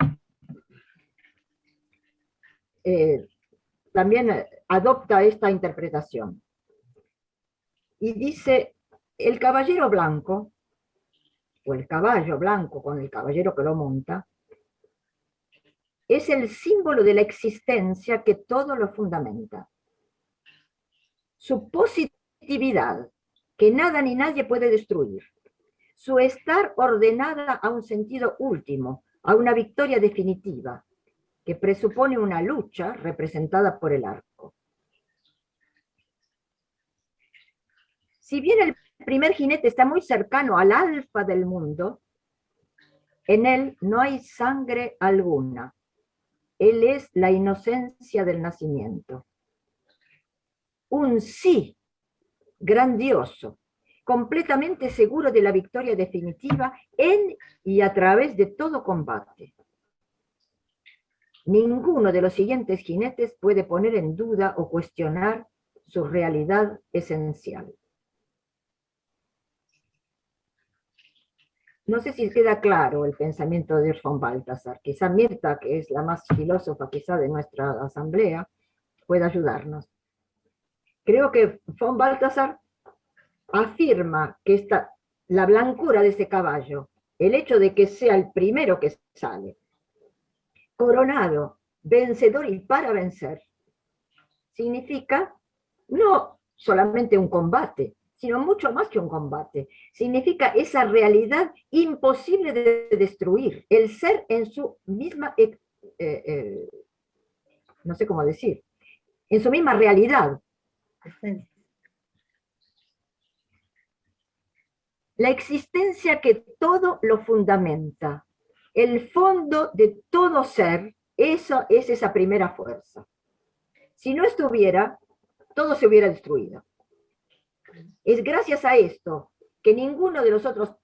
también adopta esta interpretación. Y dice, el caballero blanco, o el caballo blanco con el caballero que lo monta, es el símbolo de la existencia que todo lo fundamenta. Su positividad, que nada ni nadie puede destruir. Su estar ordenada a un sentido último, a una victoria definitiva, que presupone una lucha representada por el arco. Si bien el primer jinete está muy cercano al alfa del mundo, en él no hay sangre alguna. Él es la inocencia del nacimiento. Un sí grandioso completamente seguro de la victoria definitiva en y a través de todo combate. Ninguno de los siguientes jinetes puede poner en duda o cuestionar su realidad esencial. No sé si queda claro el pensamiento de von Balthasar. Quizá Mirta, que es la más filósofa quizá de nuestra asamblea, pueda ayudarnos. Creo que von Balthasar afirma que la blancura de ese caballo, el hecho de que sea el primero que sale, coronado, vencedor y para vencer, significa no solamente un combate, sino mucho más que un combate. Significa esa realidad imposible de destruir, el ser en su misma, no sé cómo decir, en su misma realidad. La existencia que todo lo fundamenta, el fondo de todo ser, eso es esa primera fuerza. Si no estuviera, todo se hubiera destruido. Es gracias a esto que ninguno de los otros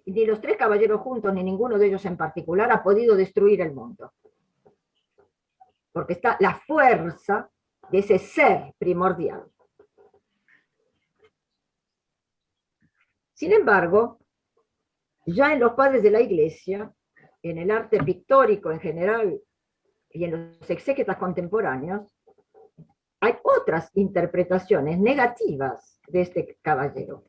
ni los tres caballeros juntos, ni ninguno de ellos en particular, ha podido destruir el mundo. Porque está la fuerza de ese ser primordial. Sin embargo, ya en los padres de la Iglesia, en el arte pictórico en general y en los exégetas contemporáneos, hay otras interpretaciones negativas de este caballero.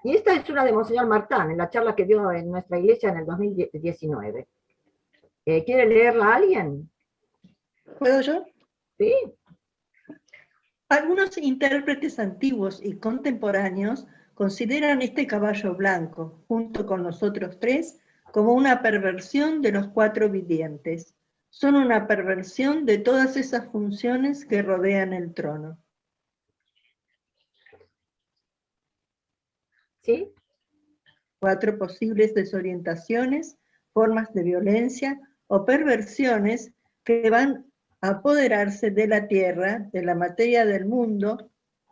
Y esta es una de Monseñor Martán, en la charla que dio en nuestra iglesia en el 2019. ¿Quiere leerla alguien? ¿Puedo yo? Sí. Algunos intérpretes antiguos y contemporáneos consideran este caballo blanco, junto con los otros tres, como una perversión de los cuatro vivientes. Son una perversión de todas esas funciones que rodean el trono. ¿Sí? Cuatro posibles desorientaciones, formas de violencia o perversiones que van a apoderarse de la tierra, de la materia del mundo.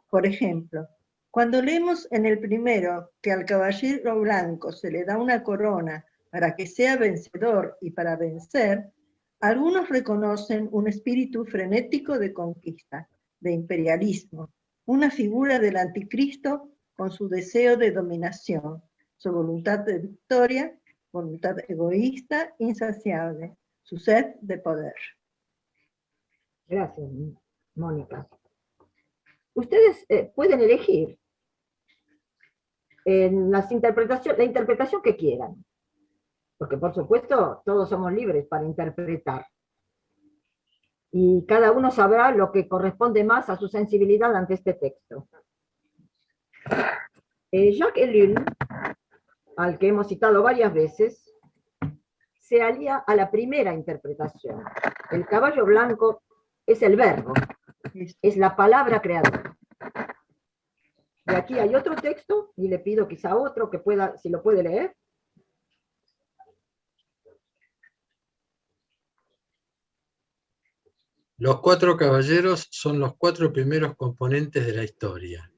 Por ejemplo, cuando leemos en el primero que al caballero blanco se le da una corona para que sea vencedor y para vencer, algunos reconocen un espíritu frenético de conquista, de imperialismo, una figura del anticristo con su deseo de dominación, su voluntad de victoria, voluntad egoísta, insaciable, su sed de poder. Gracias, Mónica. Ustedes pueden elegir en la interpretación que quieran, porque por supuesto todos somos libres para interpretar. Y cada uno sabrá lo que corresponde más a su sensibilidad ante este texto. Jacques Ellul, al que hemos citado varias veces, se alía a la primera interpretación. El caballo blanco es el verbo, es la palabra creadora. Y aquí hay otro texto, y le pido quizá otro que pueda, si lo puede leer. Los cuatro caballeros son los cuatro primeros componentes de la historia.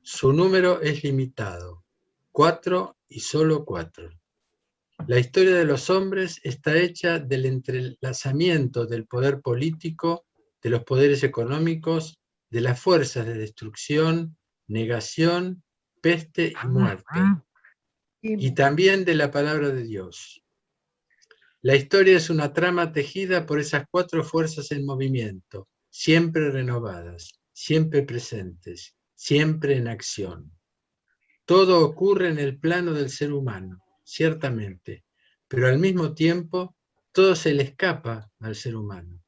Su número es limitado, 4 y solo 4. La historia de los hombres está hecha del entrelazamiento del poder político, de los poderes económicos, de las fuerzas de destrucción, negación, peste y muerte, y también de la palabra de Dios. La historia es una trama tejida por esas cuatro fuerzas en movimiento, siempre renovadas, siempre presentes, siempre en acción. Todo ocurre en el plano del ser humano, ciertamente, pero al mismo tiempo todo se le escapa al ser humano.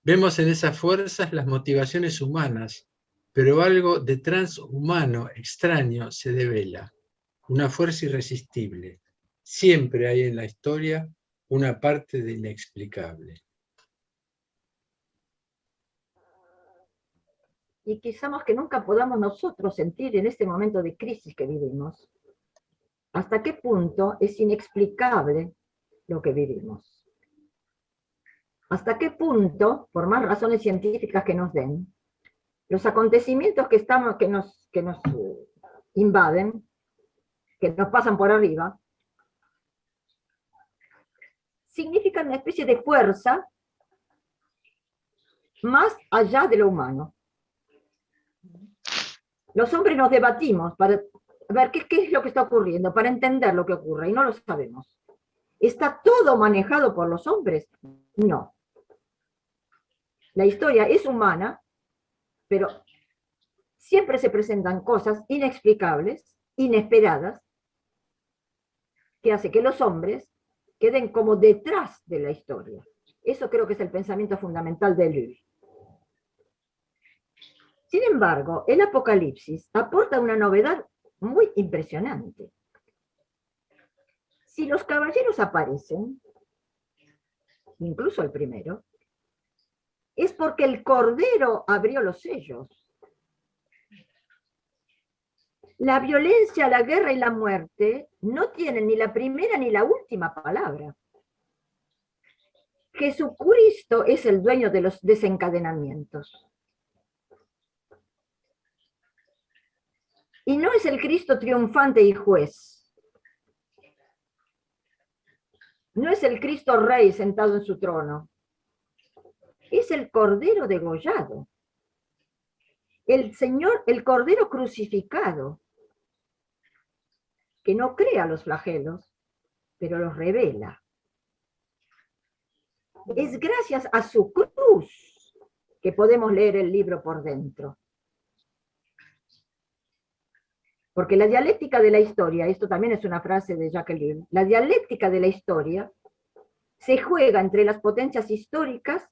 Vemos en esas fuerzas las motivaciones humanas, pero algo de transhumano, extraño, se devela, una fuerza irresistible. Siempre hay en la historia una parte de inexplicable. Y quizá más que nunca podamos nosotros sentir en este momento de crisis que vivimos, hasta qué punto es inexplicable lo que vivimos. Hasta qué punto, por más razones científicas que nos den, los acontecimientos que nos invaden, que nos pasan por arriba, significan una especie de fuerza más allá de lo humano. Los hombres nos debatimos para ver qué es lo que está ocurriendo, para entender lo que ocurre, y no lo sabemos. ¿Está todo manejado por los hombres? No. La historia es humana, pero siempre se presentan cosas inexplicables, inesperadas, que hace que los hombres queden como detrás de la historia. Eso creo que es el pensamiento fundamental de Lull. Sin embargo, el Apocalipsis aporta una novedad muy impresionante. Si los caballeros aparecen, incluso el primero, es porque el Cordero abrió los sellos. La violencia, la guerra y la muerte no tienen ni la primera ni la última palabra. Jesucristo es el dueño de los desencadenamientos. Y no es el Cristo triunfante y juez. No es el Cristo Rey sentado en su trono. Es el Cordero degollado. El Señor, el Cordero crucificado, que no crea los flagelos, pero los revela. Es gracias a su cruz que podemos leer el libro por dentro. Porque la dialéctica de la historia, esto también es una frase de Jacques Ellul, la dialéctica de la historia se juega entre las potencias históricas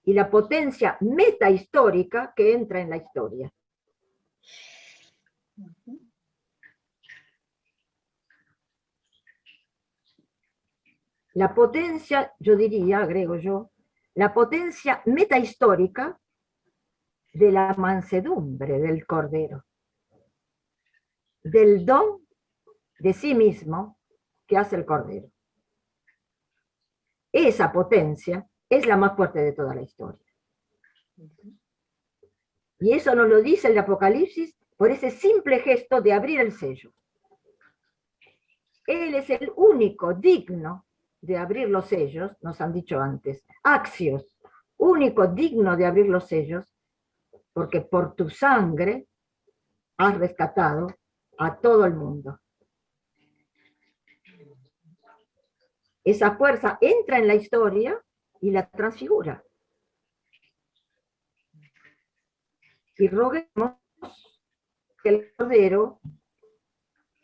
y la potencia metahistórica que entra en la historia. La potencia, yo diría, agrego yo, la potencia metahistórica de la mansedumbre del Cordero, del don de sí mismo que hace el Cordero. Esa potencia es la más fuerte de toda la historia. Y eso nos lo dice el Apocalipsis por ese simple gesto de abrir el sello. Él es el único digno de abrir los sellos, nos han dicho antes, axios, único digno de abrir los sellos, porque por tu sangre has rescatado a todo el mundo. Esa fuerza entra en la historia y la transfigura. Y roguemos que el Cordero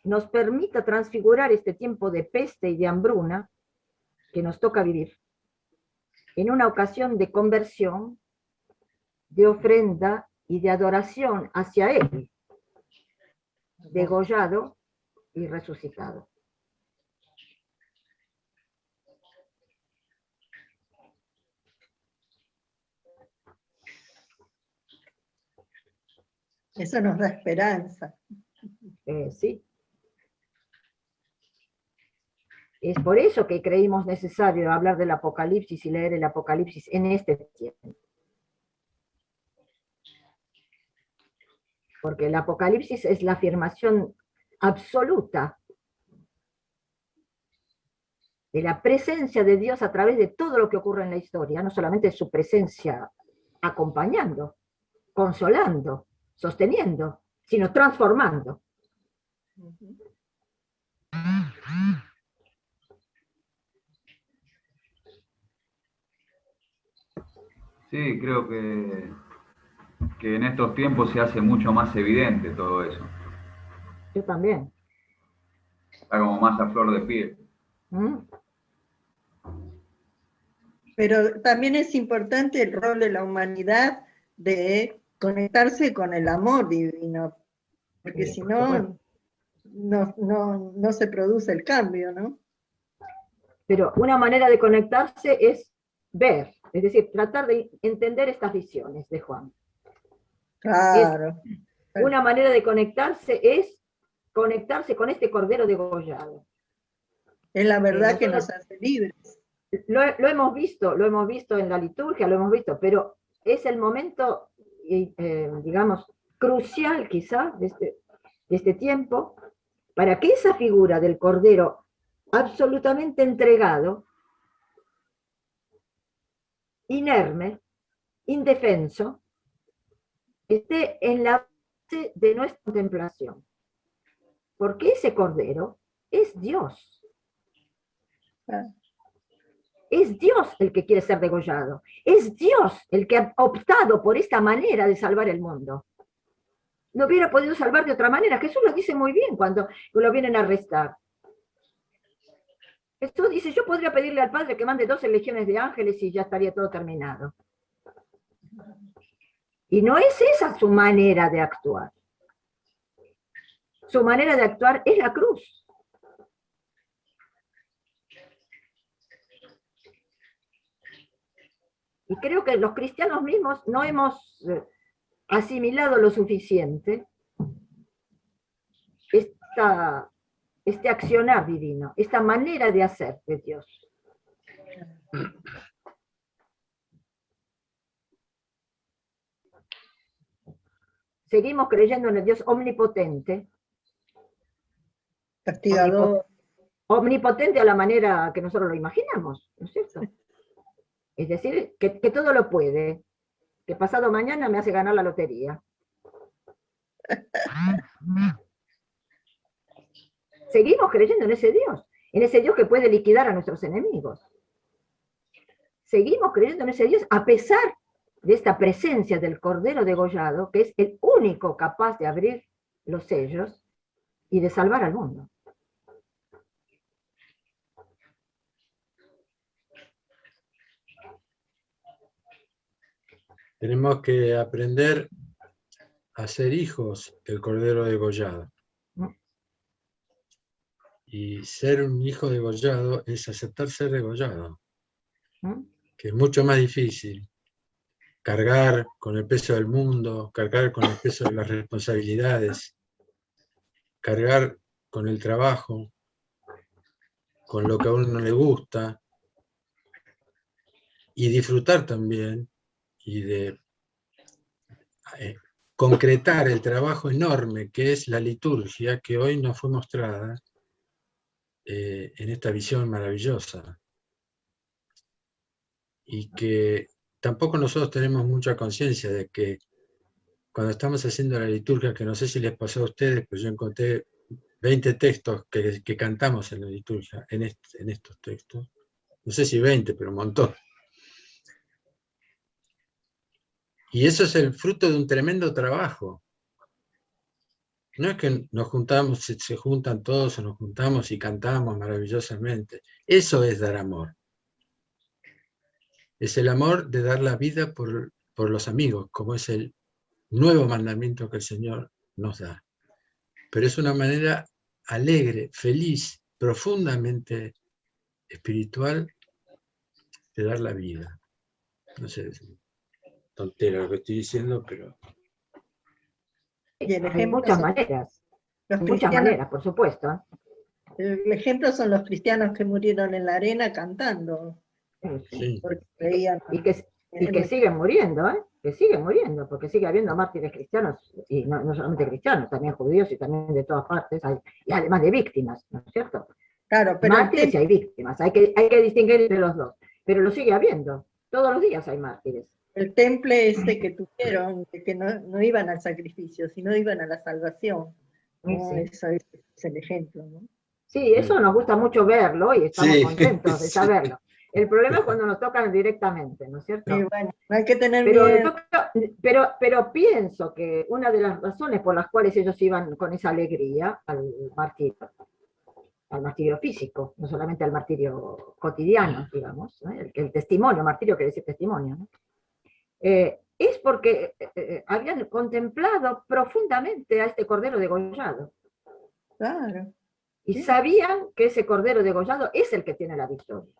nos permita transfigurar este tiempo de peste y de hambruna que nos toca vivir en una ocasión de conversión, de ofrenda y de adoración hacia Él, degollado y resucitado. Eso nos da esperanza. Sí. Es por eso que creímos necesario hablar del Apocalipsis y leer el Apocalipsis en este tiempo. Porque el Apocalipsis es la afirmación absoluta de la presencia de Dios a través de todo lo que ocurre en la historia, no solamente su presencia acompañando, consolando, sosteniendo, sino transformando. Sí, creo que en estos tiempos se hace mucho más evidente todo eso. Yo también. Está como más a flor de piel. Pero también es importante el rol de la humanidad de conectarse con el amor divino, porque si no, no se produce el cambio, ¿no? Pero una manera de conectarse es ver, es decir, tratar de entender estas visiones de Juan. Claro. Una manera de conectarse es conectarse con este Cordero degollado. Es la verdad que nos hace libres. Lo hemos visto en la liturgia, lo hemos visto, pero es el momento, digamos, crucial quizás de de este tiempo, para que esa figura del Cordero absolutamente entregado, inerme, indefenso, esté en la base de nuestra contemplación. Porque ese Cordero es Dios. Es Dios el que quiere ser degollado. Es Dios el que ha optado por esta manera de salvar el mundo. No hubiera podido salvar de otra manera. Jesús lo dice muy bien cuando lo vienen a arrestar. Jesús dice, yo podría pedirle al Padre que mande 12 legiones de ángeles y ya estaría todo terminado. Y no es esa su manera de actuar. Su manera de actuar es la cruz. Y creo que los cristianos mismos no hemos asimilado lo suficiente este accionar divino, esta manera de hacer de Dios. Seguimos creyendo en el Dios omnipotente. Castigador. Omnipotente a la manera que nosotros lo imaginamos, ¿no es cierto? Es decir, que todo lo puede, que pasado mañana me hace ganar la lotería. Seguimos creyendo en ese Dios que puede liquidar a nuestros enemigos. Seguimos creyendo en ese Dios a pesar de esta presencia del Cordero degollado, que es el único capaz de abrir los sellos y de salvar al mundo. Tenemos que aprender a ser hijos del Cordero degollado. Y ser un hijo degollado es aceptar ser degollado, que es mucho más difícil. Cargar con el peso del mundo, cargar con el peso de las responsabilidades, cargar con el trabajo, con lo que a uno no le gusta, y disfrutar también, y de concretar el trabajo enorme que es la liturgia, que hoy nos fue mostrada en esta visión maravillosa. Y que tampoco nosotros tenemos mucha conciencia de que cuando estamos haciendo la liturgia, que no sé si les pasó a ustedes, pero yo encontré 20 textos que cantamos en la liturgia, en estos textos. No sé si 20, pero un montón. Y eso es el fruto de un tremendo trabajo. No es que nos juntamos, se juntan todos o nos juntamos y cantamos maravillosamente. Eso es dar amor. Es el amor de dar la vida por los amigos, como es el nuevo mandamiento que el Señor nos da. Pero es una manera alegre, feliz, profundamente espiritual de dar la vida. No sé, es tontera lo que estoy diciendo, pero... Y el Hay ejemplo muchas son maneras. los Muchas cristianos. maneras, por supuesto. El ejemplo son los cristianos que murieron en la arena cantando, Sí. porque creían Y que siguen muriendo, ¿eh? Que siguen muriendo, porque sigue habiendo mártires cristianos, y no solamente cristianos, también judíos y también de todas partes, y además de víctimas, ¿no es cierto? Claro, pero Mártires y hay víctimas, hay que distinguir entre los dos, pero lo sigue habiendo, todos los días hay mártires. el temple ese que tuvieron, de que no iban al sacrificio, sino iban a la salvación. ¿no? Sí. Eso es el ejemplo, ¿no? Sí, eso nos gusta mucho verlo y estamos Sí, contentos de sí. saberlo. El problema es cuando nos tocan directamente, ¿no es cierto? Y bueno, no hay que tener Pero, miedo. pero pienso que una de las razones por las cuales ellos iban con esa alegría al martirio físico, no solamente al martirio cotidiano, digamos, ¿no? el testimonio, martirio quiere decir testimonio, ¿no? Es porque habían contemplado profundamente a este cordero degollado. Claro. Y Sí. sabían que ese cordero degollado es el que tiene la victoria.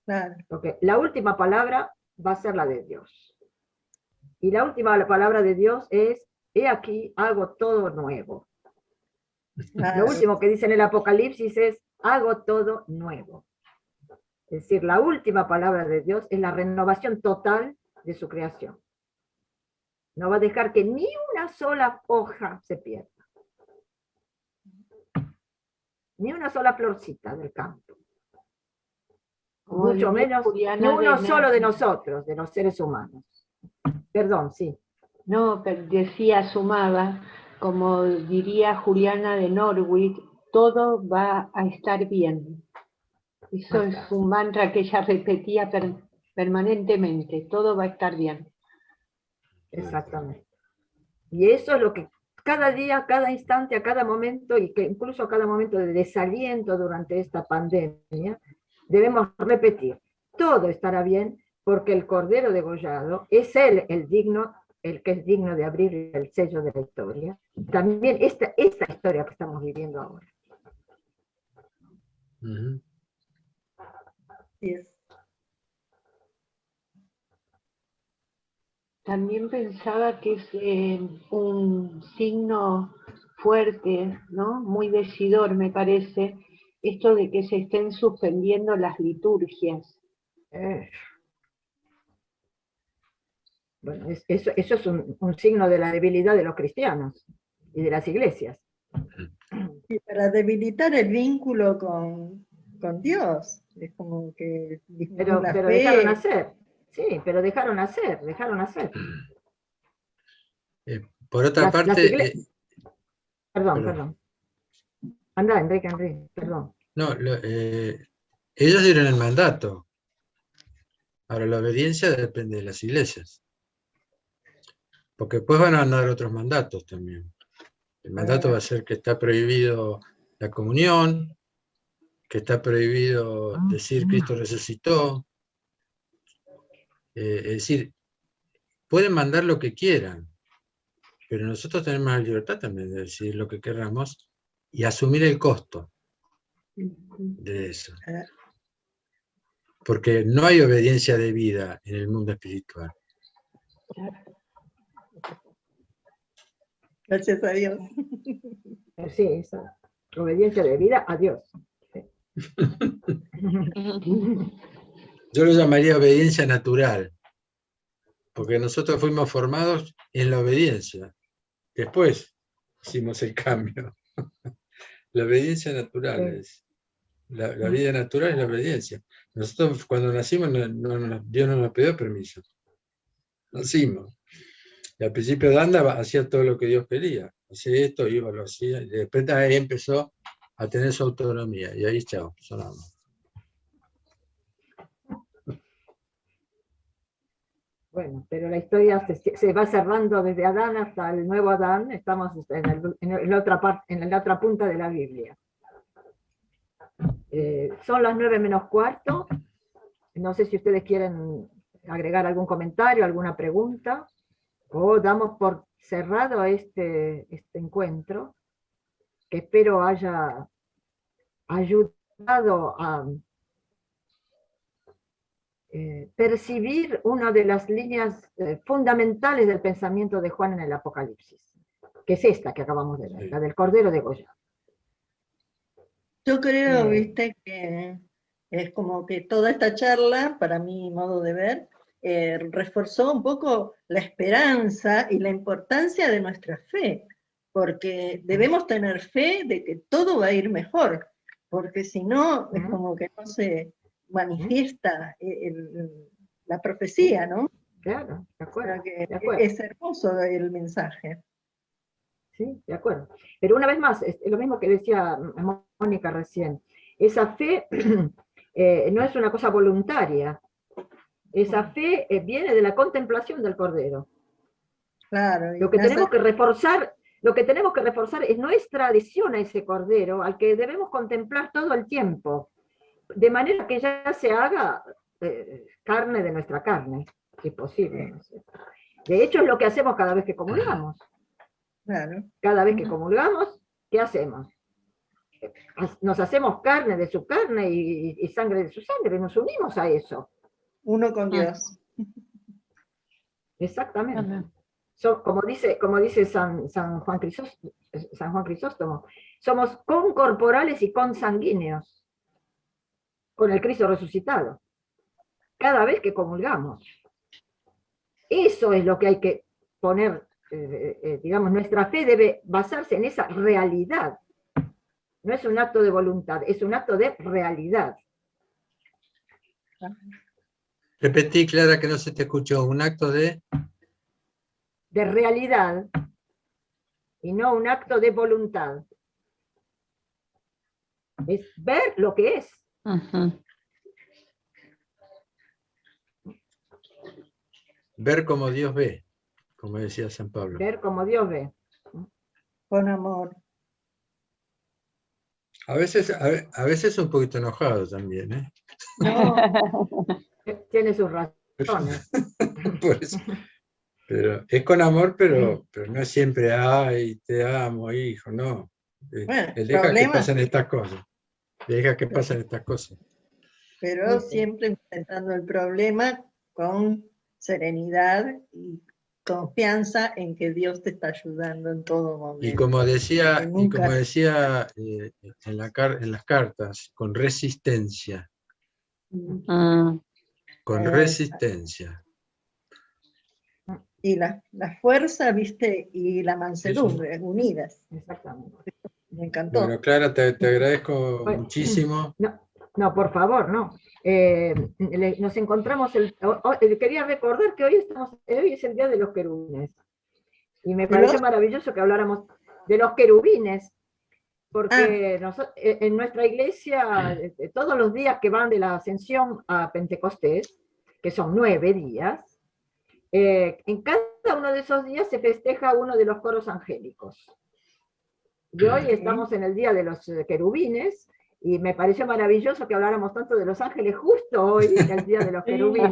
Claro. Porque la última palabra va a ser la de Dios. Y la última palabra de Dios es, he aquí, hago todo nuevo. Claro. Lo último que dice en el Apocalipsis es, hago todo nuevo. Es decir, la última palabra de Dios es la renovación total de su creación. No va a dejar que ni una sola hoja se pierda. Ni una sola florcita del campo. Como Mucho diría menos ni Juliana uno solo de Nardi. nosotros, de los seres humanos. Perdón, sí. No, pero decía, sumaba, como diría Juliana de Norwich, todo va a estar bien. Eso es un mantra que ella repetía permanentemente, todo va a estar bien. Exactamente. Y eso es lo que cada día, cada instante, a cada momento, y que incluso a cada momento de desaliento durante esta pandemia, debemos repetir, todo estará bien, porque el Cordero degollado es él el que es digno de abrir el sello de la historia. También esta historia que estamos viviendo ahora. Ujú. Así es. También pensaba que es un signo fuerte, ¿no? Muy decidor, me parece, esto de que se estén suspendiendo las liturgias. Bueno, eso es un signo de la debilidad de los cristianos y de las iglesias. Y para debilitar el vínculo con Dios, es como que disminuye la Pero fe. dejaron hacer. Sí, pero dejaron hacer. Por otra Las parte, Perdón, perdón. perdón. Anda, Enrique, perdón. No, ellos dieron el mandato. Ahora, la obediencia depende de las iglesias. Porque después van a dar otros mandatos también. El mandato va a ser que está prohibido la comunión, que está prohibido decir Cristo resucitó. Es decir, pueden mandar lo que quieran, pero nosotros tenemos la libertad también de decidir lo que queramos y asumir el costo de eso. Porque no hay obediencia debida en el mundo espiritual. Gracias a Dios. Sí, esa obediencia debida a Dios. Sí. Yo lo llamaría obediencia natural, porque nosotros fuimos formados en la obediencia. Después hicimos el cambio. La obediencia natural es. La vida natural es la obediencia. Nosotros cuando nacimos, Dios no nos pidió permiso. Nacimos. Y al principio de Anda hacía todo lo que Dios quería. Hacía esto, iba, lo hacía. Y de repente ahí empezó a tener su autonomía. Y ahí, chao, sonamos. Bueno, pero la historia se va cerrando desde Adán hasta el nuevo Adán. Estamos en la otra punta de la Biblia. Son las 9:15. No sé si ustedes quieren agregar algún comentario, alguna pregunta, o damos por cerrado este encuentro, que espero haya ayudado a percibir una de las líneas fundamentales del pensamiento de Juan en el Apocalipsis, que es esta que acabamos de ver, la del Cordero degollado. Yo creo, viste, que es como que toda esta charla, para mi modo de ver, reforzó un poco la esperanza y la importancia de nuestra fe, porque debemos tener fe de que todo va a ir mejor, porque si no, es como que no se manifiesta la profecía, ¿no? Claro, de acuerdo, O sea que de acuerdo. es hermoso el mensaje. Sí, de acuerdo. Pero una vez más, es lo mismo que decía Mónica recién, esa fe no es una cosa voluntaria, esa fe viene de la contemplación del Cordero. Claro. Lo que tenemos que reforzar es nuestra adhesión a ese Cordero, al que debemos contemplar todo el tiempo, de manera que ya se haga carne de nuestra carne, si es posible. De hecho, es lo que hacemos cada vez que comulgamos. Claro. Cada vez que comulgamos, ¿qué hacemos? Nos hacemos carne de su carne y sangre de su sangre, nos unimos a eso. Uno con Dios. Exactamente. Como dice San Juan Crisóstomo, somos concorporales y consanguíneos con el Cristo resucitado, cada vez que comulgamos. Eso es lo que hay que poner, digamos, nuestra fe debe basarse en esa realidad. No es un acto de voluntad, es un acto de realidad. Repetí, Clara, que no se te escuchó. Un acto de Realidad y no un acto de voluntad. Es ver lo que es. ver como Dios ve, como decía San Pablo. Ver como Dios ve. Con amor. A veces un poquito enojado también, ¿eh? No, Tiene sus razones. Por eso. Pero es con amor, pero no es siempre, ay, te amo, hijo, no. Bueno, Deja que problemas. pasen estas cosas. Deja que pasen estas cosas. pero Sí. siempre enfrentando el problema con serenidad y confianza en que Dios te está ayudando en todo momento. Y como decía, Que nunca- en las cartas, con resistencia. Con resistencia. Y la fuerza, viste, y la mansedumbre unidas. Exactamente. Me encantó. Bueno, Clara, te agradezco Bueno, muchísimo. No, por favor, no. Nos encontramos, quería recordar que hoy es el día de los querubines. Y me pareció maravilloso que habláramos de los querubines, porque en nuestra iglesia, todos los días que van de la Ascensión a Pentecostés, que son 9 días, en cada uno de esos días se festeja uno de los coros angélicos. Y hoy estamos en el día de los querubines, y me pareció maravilloso que habláramos tanto de los ángeles justo hoy, el día de los querubines,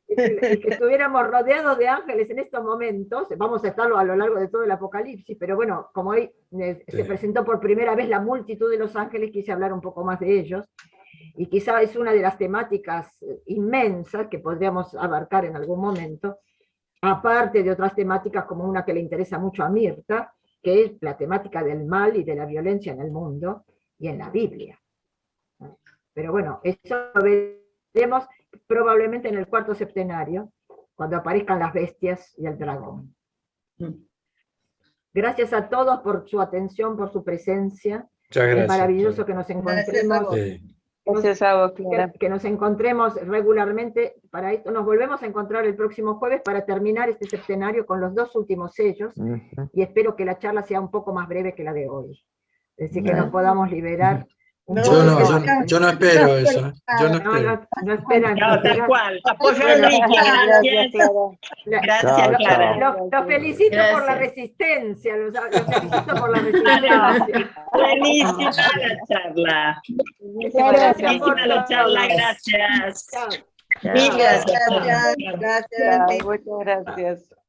y que estuviéramos rodeados de ángeles en estos momentos. Vamos a estarlo a lo largo de todo el Apocalipsis, pero bueno, como hoy se presentó por primera vez la multitud de los ángeles, quise hablar un poco más de ellos, y quizá es una de las temáticas inmensas que podríamos abarcar en algún momento, aparte de otras temáticas como una que le interesa mucho a Mirta, que es la temática del mal y de la violencia en el mundo y en la Biblia. Pero bueno, eso lo veremos probablemente en el 4º septenario, cuando aparezcan las bestias y el dragón. Gracias a todos por su atención, por su presencia. Muchas gracias. Es maravilloso que nos encontremos. Gracias a vos, Clara. Que nos encontremos regularmente. Para esto nos volvemos a encontrar el próximo jueves para terminar este septenario con los 2 últimos sellos, y espero que la charla sea un poco más breve que la de hoy. Es decir, que nos podamos liberar. Yo no espero eso. Yo no espero. No esperan. No, tal cual. Apoyo a Gracias, Enrique. Gracias. Clara. Gracias, Clara. Los felicito por la Gracias. resistencia, los felicito por la resistencia. Buenísima la charla. Buenísima la charla, gracias. Chao. Mil gracias. Gracias. Muchas gracias.